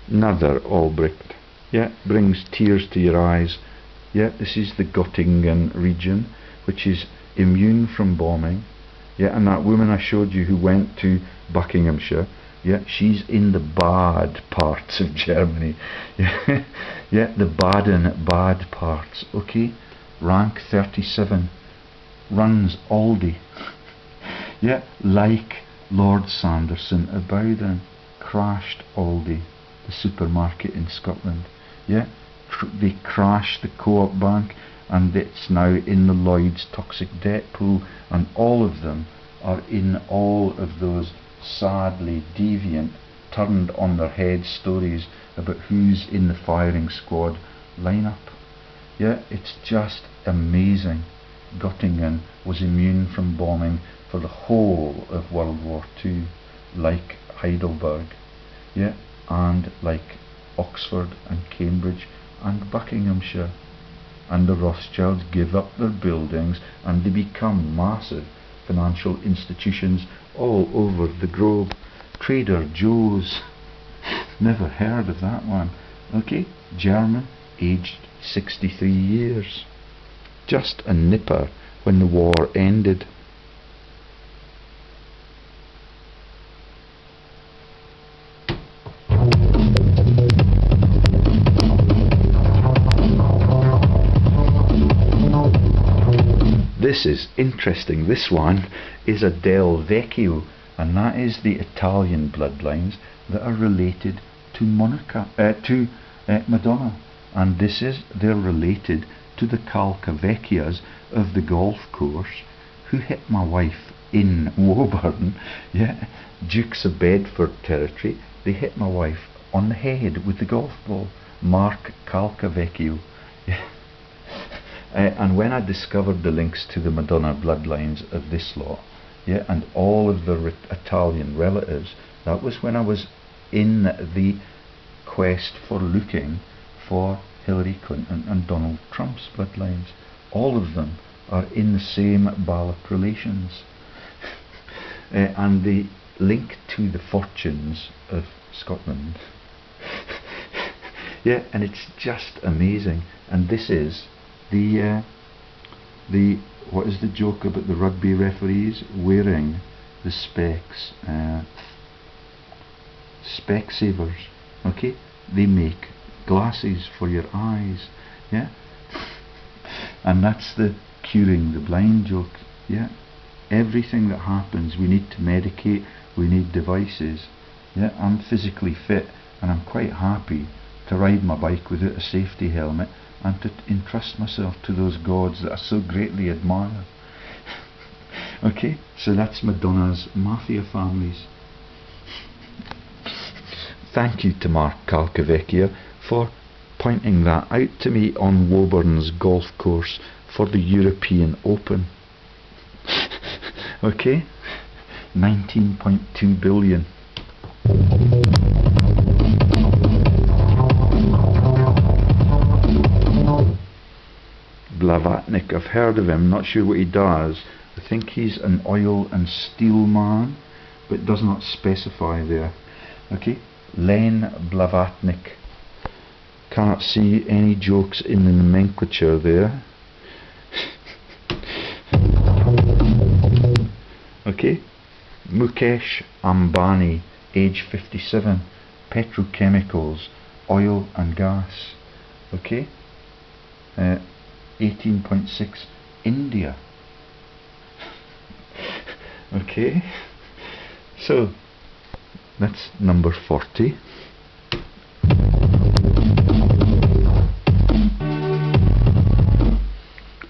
[SPEAKER 1] Another Albrecht, yeah, brings tears to your eyes. Yeah, this is the Göttingen region, which is immune from bombing. Yeah, and that woman I showed you who went to Buckinghamshire, yeah, she's in the bad parts of Germany. Yeah, yeah, the bad parts. Okay, rank 37, runs Aldi. Yeah, like Lord Sanderson of Bowden, crashed Aldi, the supermarket in Scotland. Yeah, they crashed the Co-op bank, and it's now in the Lloyd's toxic debt pool, and all of them are in all of those sadly deviant, turned on their head stories about who's in the firing squad lineup. Yeah, it's just amazing. Göttingen was immune from bombing for the whole of World War II, like Heidelberg, yeah, and like Oxford and Cambridge and Buckinghamshire. And the Rothschilds give up their buildings and they become massive financial institutions all over the globe. Trader Joe's, never heard of that one. Okay, German, aged 63 years. Just a nipper when the war ended. This is interesting. This one is a Del Vecchio, and that is the Italian bloodlines that are related to Madonna, and this is they're related to the Calcavecchias of the golf course who hit my wife in Woburn. Yeah, Dukes of Bedford territory. They hit my wife on the head with the golf ball. Mark Calcavecchio. Yeah. And when I discovered the links to the Madonna bloodlines of this lot, yeah, and all of the Italian relatives, that was when I was in the quest for looking for Hillary Clinton and Donald Trump's bloodlines. All of them are in the same Ballock relations. And the link to the fortunes of Scotland. Yeah, and it's just amazing. And this is the what is the joke about the rugby referees wearing the specs, Specsavers. Okay, they make glasses for your eyes. Yeah, and that's the curing the blind joke. Yeah, everything that happens we need to medicate, we need devices. Yeah, I'm physically fit and I'm quite happy to ride my bike without a safety helmet and to entrust myself to those gods that I so greatly admire. Okay, so that's Madonna's mafia families. Thank you to Mark Calcavecchia for pointing that out to me on Woburn's golf course for the European Open. Okay, 19.2 billion. Blavatnik, I've heard of him, not sure what he does. I think he's an oil and steel man, but does not specify there. Okay, Len Blavatnik. Cannot see any jokes in the nomenclature there. Okay, Mukesh Ambani, age 57, petrochemicals, oil and gas. Okay, 18.6, India. Okay, so that's number 40.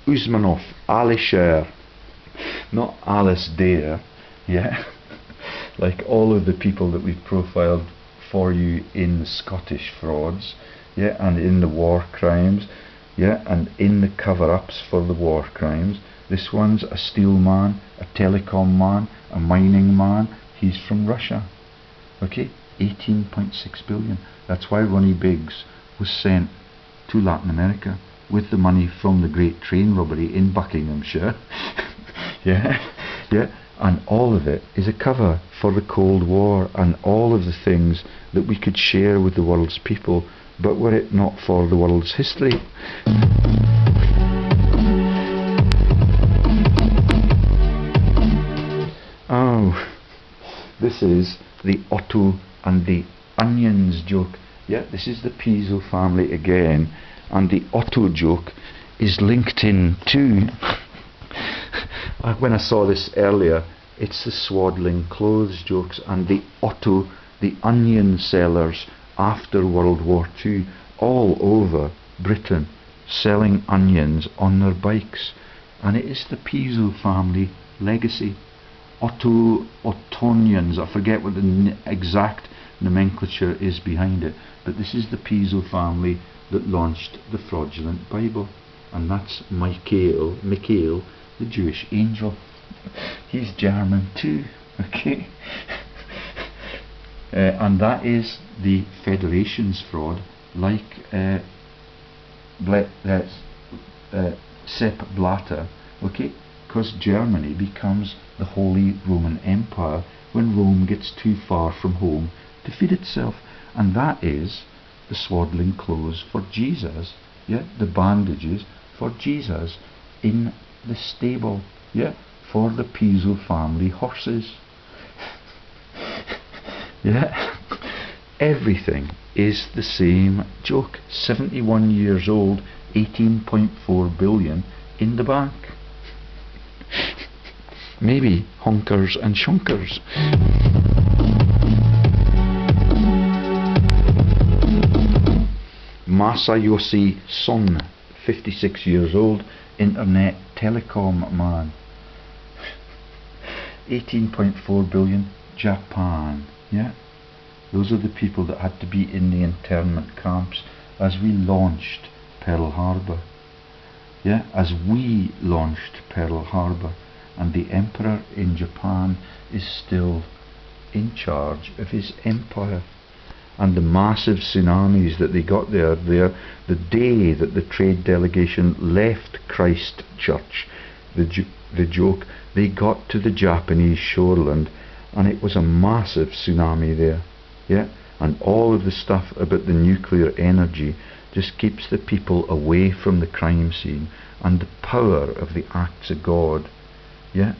[SPEAKER 1] Usmanov, Alisher, not Alice Dare, yeah, like all of the people that we've profiled for you in the Scottish frauds, yeah, and in the war crimes, yeah, and in the cover-ups for the war crimes. This one's a steel man, a telecom man, a mining man. He's from Russia. Okay, 18.6 billion. That's why Ronnie Biggs was sent to Latin America with the money from the great train robbery in Buckinghamshire. Yeah, yeah, and all of it is a cover for the Cold War and all of the things that we could share with the world's people, but were it not for the world's history. Oh, this is the Otto and the onions joke. Yeah, this is the Piso family again, and the Otto joke is linked in too. When I saw this earlier, it's the swaddling clothes jokes, and the Otto, the onion sellers after World War II, all over Britain, selling onions on their bikes, and it is the Piso family legacy. Ottonians, I forget what the exact nomenclature is behind it, but this is the Piso family that launched the fraudulent Bible, and that's Michael, the Jewish angel. He's German too, okay. And that is the federations fraud, like Sepp Blatter, okay, because Germany becomes the Holy Roman Empire when Rome gets too far from home to feed itself, and that is the swaddling clothes for Jesus, yeah, the bandages for Jesus in the stable, yeah, for the Piso family horses. Yeah, everything is the same joke. 71 years old, 18.4 billion in the bank. Maybe honkers and shonkers. Masayoshi Son, 56 years old, internet telecom man. 18.4 billion, Japan. Yeah, those are the people that had to be in the internment camps as we launched Pearl Harbor. Yeah, as we launched Pearl Harbor, and the emperor in Japan is still in charge of his empire. And the massive tsunamis that they got there, the day that the trade delegation left Christchurch, the joke, they got to the Japanese shoreland, and it was a massive tsunami there. Yeah, and all of the stuff about the nuclear energy just keeps the people away from the crime scene and the power of the acts of God. Yeah.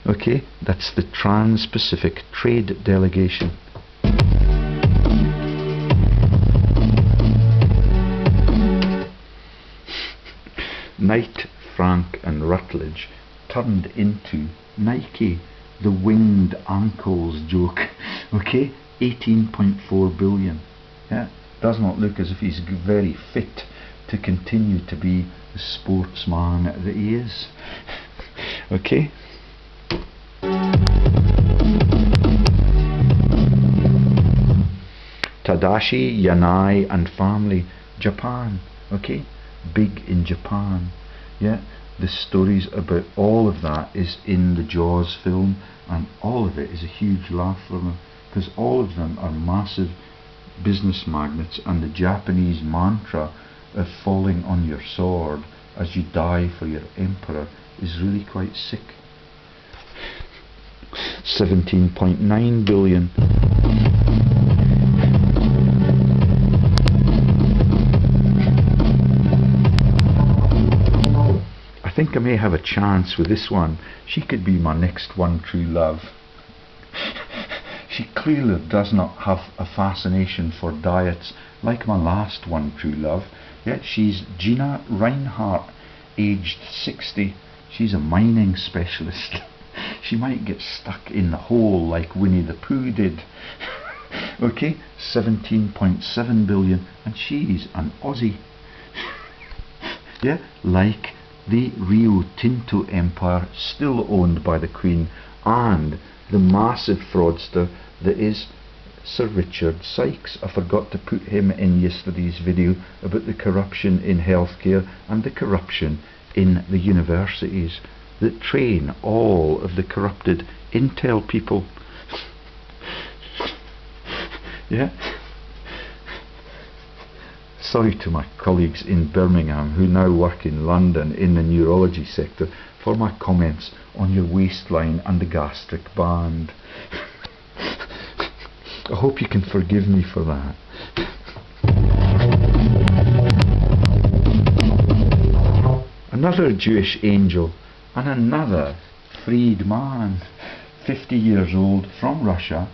[SPEAKER 1] Okay, that's the Trans-Pacific Trade Delegation. Knight, Frank and Rutledge turned into Nike, the winged ankles joke. Okay, 18.4 billion. Yeah, does not look as if he's very fit to continue to be the sportsman that he is. Okay. Tadashi Yanai and family, Japan. Okay, big in Japan. Yeah, the stories about all of that is in the Jaws film, and all of it is a huge laugh for them, because all of them are massive business magnates, and the Japanese mantra of falling on your sword as you die for your emperor is really quite sick. 17.9 billion. I think I may have a chance with this one. She could be my next one true love. She clearly does not have a fascination for diets like my last one true love. Yet she's Gina Reinhardt, aged 60. She's a mining specialist. She might get stuck in the hole like Winnie the Pooh did. Okay, 17.7 billion, and she's an Aussie. Yeah, like the Rio Tinto empire, still owned by the Queen, and the massive fraudster that is Sir Richard Sykes. I forgot to put him in yesterday's video about the corruption in healthcare and the corruption in the universities that train all of the corrupted intel people. Yeah. Sorry to my colleagues in Birmingham who now work in London in the neurology sector for my comments on your waistline and the gastric band. I hope you can forgive me for that. Another Jewish angel and another freed man, 50 years old, from Russia,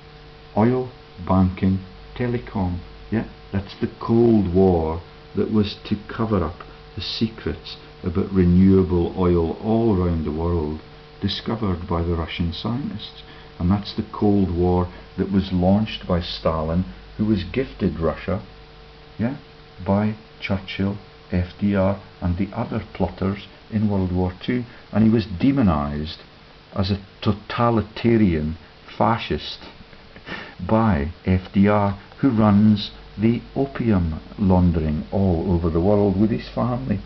[SPEAKER 1] oil, banking, telecom. Yeah, that's the Cold War that was to cover up the secrets about renewable oil all around the world, discovered by the Russian scientists. And that's the Cold War that was launched by Stalin, who was gifted Russia, yeah, by Churchill, FDR and the other plotters in World War II, and he was demonized as a totalitarian fascist by FDR, who runs the opium laundering all over the world with his family,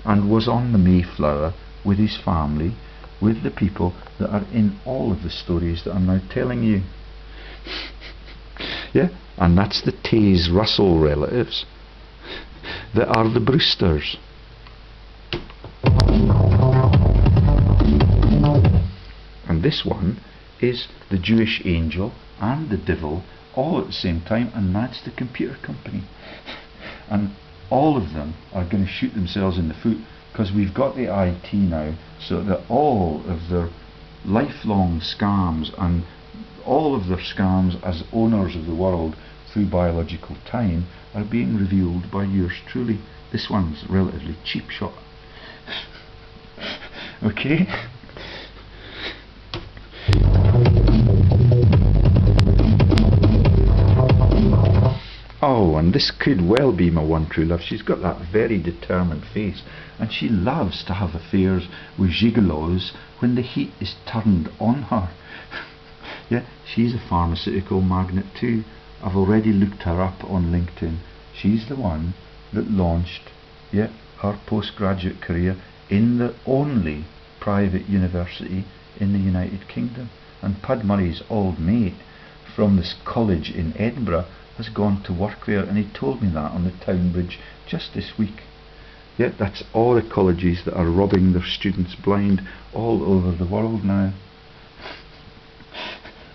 [SPEAKER 1] and was on the Mayflower with his family, with the people that are in all of the stories that I'm now telling you. Yeah, and that's the Taze Russell relatives that are the Brewsters. And this one is the Jewish angel and the devil all at the same time, and that's the computer company. And all of them are going to shoot themselves in the foot, because we've got the IT now, so that all of their lifelong scams and all of their scams as owners of the world through biological time are being revealed by yours truly. This one's relatively cheap shot. Okay? Oh, and this could well be my one true love. She's got that very determined face, and she loves to have affairs with gigolos when the heat is turned on her. Yeah, she's a pharmaceutical magnate too. I've already looked her up on LinkedIn. She's the one that launched, yeah, her postgraduate career in the only private university in the United Kingdom. And Pud Murray's old mate from this college in Edinburgh has gone to work there, and he told me that on the town bridge just this week. Yeah, that's all the colleges that are robbing their students blind all over the world now.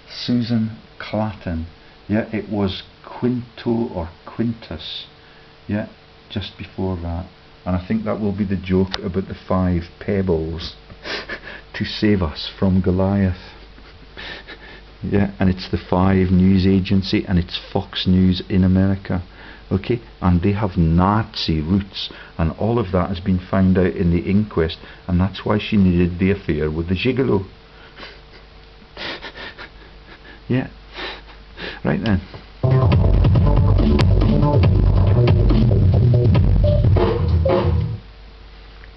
[SPEAKER 1] Susan Clatton, yeah, it was Quinto or Quintus, yeah, just before that. And I think that will be the joke about the 5 pebbles to save us from Goliath. Yeah, and it's the 5 news agency, and it's Fox News in America. Okay, and they have Nazi roots, and all of that has been found out in the inquest, and that's why she needed the affair with the gigolo. Yeah, right then.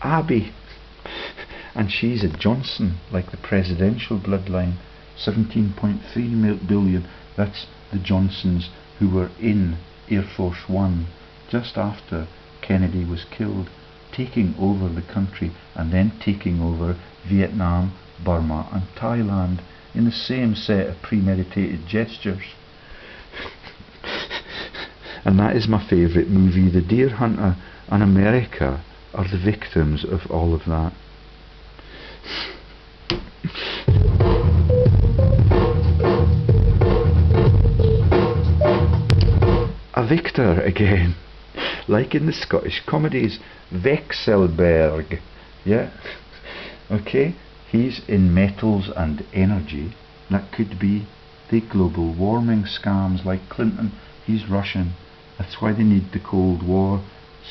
[SPEAKER 1] Abby, and she's a Johnson, like the presidential bloodline. 17.3 billion. That's the Johnsons who were in Air Force One just after Kennedy was killed, taking over the country and then taking over Vietnam, Burma and Thailand in the same set of premeditated gestures. And that is my favourite movie, The Deer Hunter, and America are the victims of all of that. A victor again, like in the Scottish comedies, Vexelberg, yeah, Okay, he's in metals and energy. That could be the global warming scams like Clinton. He's Russian. That's why they need the Cold War.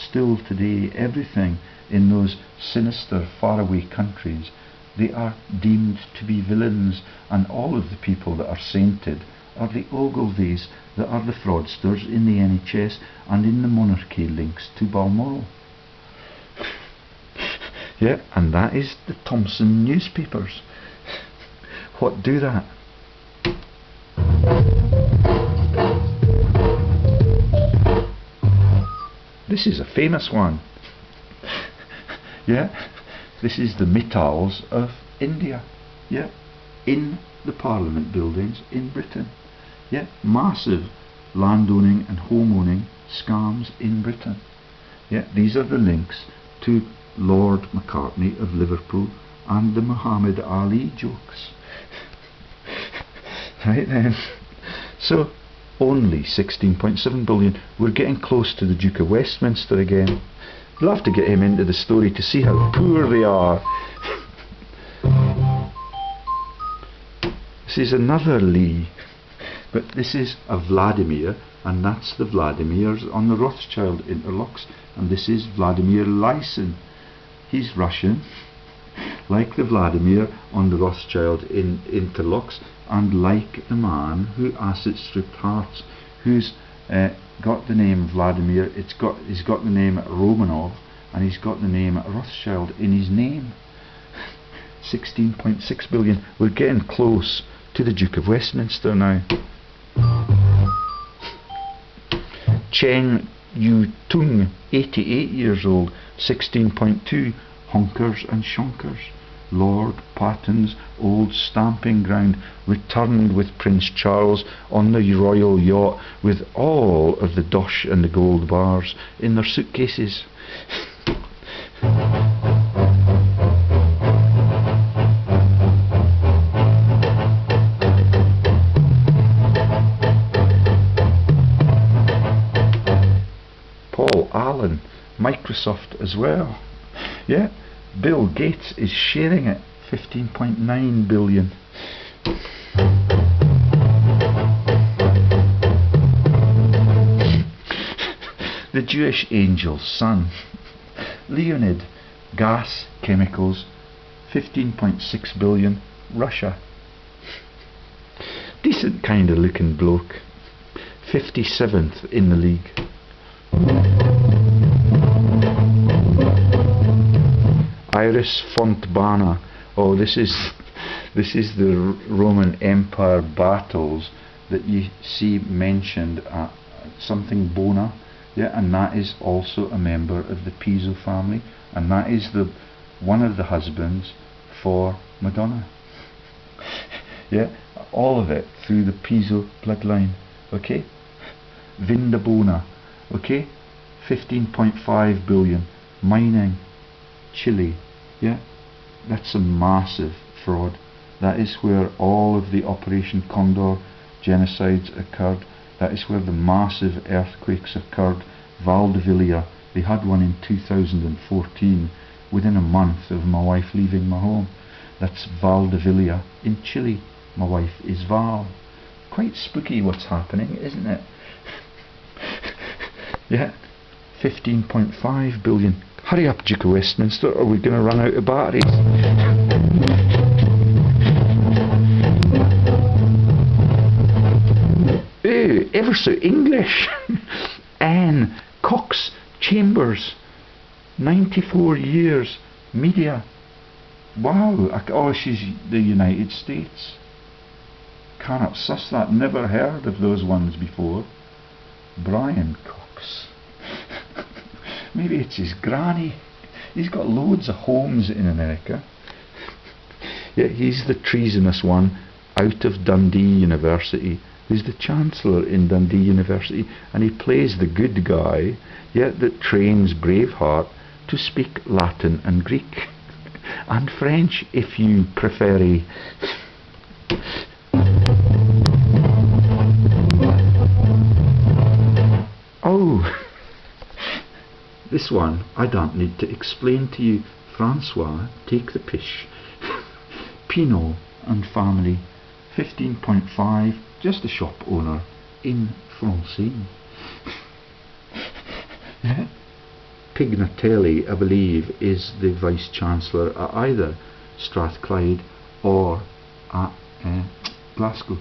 [SPEAKER 1] Still today, everything in those sinister faraway countries, they are deemed to be villains, and all of the people that are sainted are the Ogilvies, that are the fraudsters in the NHS and in the monarchy links to Balmoral. Yeah, and that is the Thomson newspapers. What do that? This is a famous one. Yeah, this is the Mittals of India. Yeah, in the Parliament buildings in Britain. Yeah, massive landowning and homeowning scams in Britain. Yeah, these are the links to Lord McCartney of Liverpool and the Muhammad Ali jokes. Right then. So, only 16.7 billion. We're getting close to the Duke of Westminster again. We'll have to get him into the story to see how poor they are. This is another Lee, but this is a Vladimir, and that's the Vladimirs on the Rothschild interlocks, and this is Vladimir Ellison. He's Russian, like the Vladimir on the Rothschild in interlocks, and like the man who acid stripped hearts, who's got the name Vladimir. He's got the name Romanov, and he's got the name Rothschild in his name. 16.6 billion. We're getting close to the Duke of Westminster now. Cheng Yu Tung, 88 years old, 16.2, honkers and shonkers. Lord Patton's old stamping ground, returned with Prince Charles on the royal yacht with all of the dosh and the gold bars in their suitcases. Paul Allen, Microsoft as well. Yeah, Bill Gates is sharing it, 15.9 billion. The Jewish angel's son, Leonid, gas, chemicals, 15.6 billion, Russia. Decent kind of looking bloke, 57th in the league. Iris Fontbana. Oh, this is the Roman Empire battles that you see mentioned at something Bona. Yeah, and that is also a member of the Piso family, and that is the one of the husbands for Madonna. Yeah, all of it through the Piso bloodline. Okay, Vindabona. Okay, 15.5 billion. Mining, Chile. Yeah, that's a massive fraud. That is where all of the Operation Condor genocides occurred. That is where the massive earthquakes occurred. Valdivia, they had one in 2014 within a month of my wife leaving my home. That's Valdivia in Chile. My wife is Val. Quite spooky what's happening, isn't it? Yeah, 15.5 billion. Hurry up, Duke of Westminster, or we're going to run out of batteries. Ooh, ever so English. Anne Cox Chambers, 94 years, media. Wow, oh, she's the United States. Cannot suss that, never heard of those ones before. Brian Cox. Maybe it's his granny. He's got loads of homes in America. Yeah, he's the treasonous one out of Dundee University. He's the Chancellor in Dundee University, and he plays the good guy, yet that trains Braveheart to speak Latin and Greek. And French, if you prefer. Oh, this one I don't need to explain to you. Francois, take the pish. Pinot and family, 15.5, just a shop owner in Francais. Yeah. Pignatelli, I believe, is the Vice Chancellor at either Strathclyde or at Glasgow.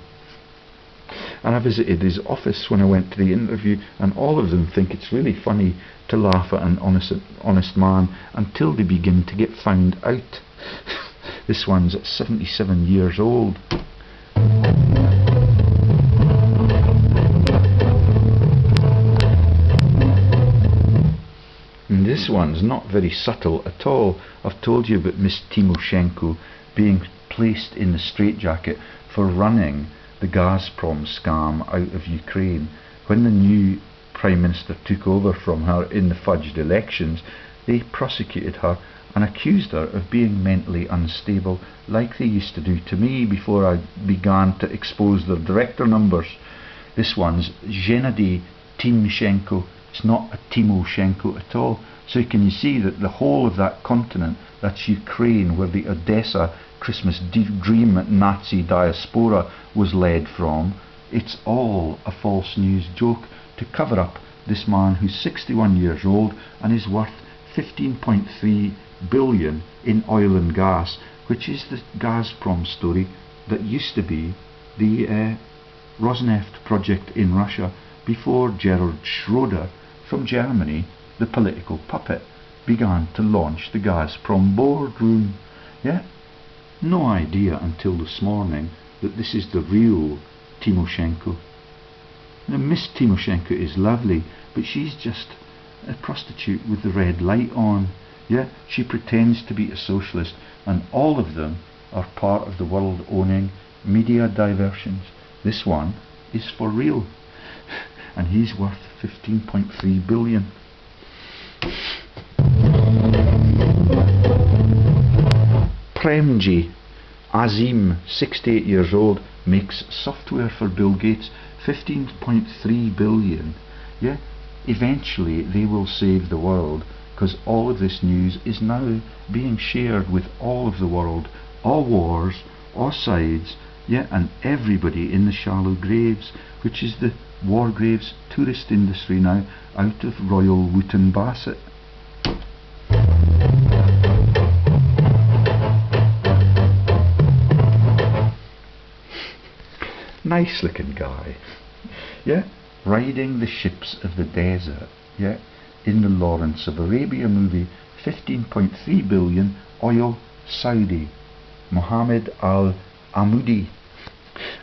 [SPEAKER 1] And I visited his office when I went to the interview, and all of them think it's really funny to laugh at an honest man until they begin to get found out. This one's 77 years old. And this one's not very subtle at all. I've told you about Miss Tymoschenko being placed in the straitjacket for running the Gazprom scam out of Ukraine. When the new Prime Minister took over from her in the fudged elections, they prosecuted her and accused her of being mentally unstable, like they used to do to me before I began to expose their director numbers. This one's Gennady Timchenko. It's not a Tymoschenko at all. So can you see that the whole of that continent, that's Ukraine, where the Odessa Christmas dream Nazi diaspora was led from, it's all a false news joke to cover up this man who's 61 years old and is worth 15.3 billion in oil and gas, which is the Gazprom story that used to be the Rosneft project in Russia before Gerhard Schroeder from Germany, the political puppet, began to launch the Gazprom boardroom. Yeah? No idea until this morning that this is the real Tymoschenko. Now, Miss Tymoschenko is lovely, but she's just a prostitute with the red light on. Yeah, she pretends to be a socialist, and all of them are part of the world owning media diversions. This one is for real, and he's worth 15.3 billion. Premji Azim, 68 years old, makes software for Bill Gates, 15.3 billion. Yeah, eventually they will save the world, because all of this news is now being shared with all of the world, all wars, all sides, yeah, and everybody in the shallow graves, which is the war graves tourist industry now, out of Royal Wootton Bassett. Nice looking guy, yeah, riding the ships of the desert, yeah, in the Lawrence of Arabia movie, 15.3 billion, oil, Saudi, Mohammed Al-Amoudi.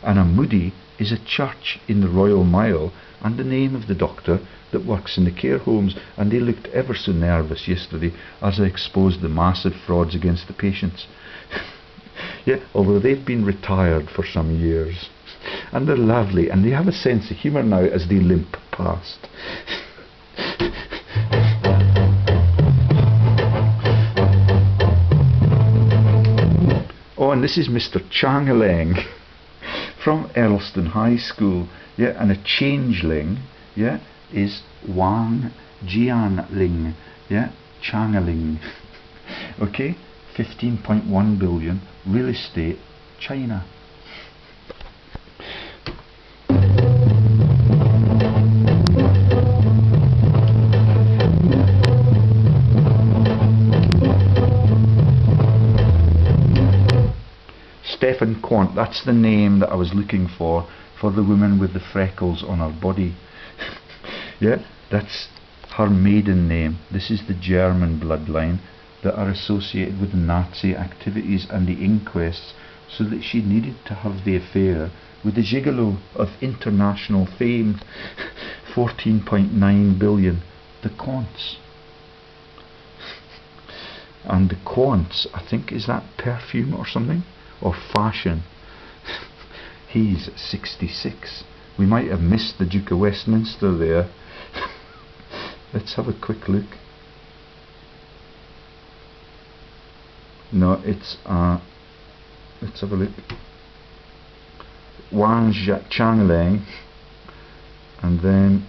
[SPEAKER 1] An Amoudi is a church in the Royal Mile and the name of the doctor that works in the care homes, and they looked ever so nervous yesterday as I exposed the massive frauds against the patients. Yeah, although they've been retired for some years. And they're lovely, and they have a sense of humour now as they limp past. Oh, and this is Mr. Changeling from Ellison High School. Yeah, and a changeling, yeah, is Wang Jianling. Yeah, Changeling. Okay, 15.1 billion, real estate, China. Stefan Quant, that's the name that I was looking for the woman with the freckles on her body. Yeah, that's her maiden name. This is the German bloodline that are associated with the Nazi activities and the inquests, so that she needed to have the affair with the gigolo of international fame. 14.9 billion, the Quants. And the Quants, I think, is that perfume or something? Or fashion. He's 66. We might have missed the Duke of Westminster there. Let's have a quick look. No, it's let's have a look. Wang Changeling, and then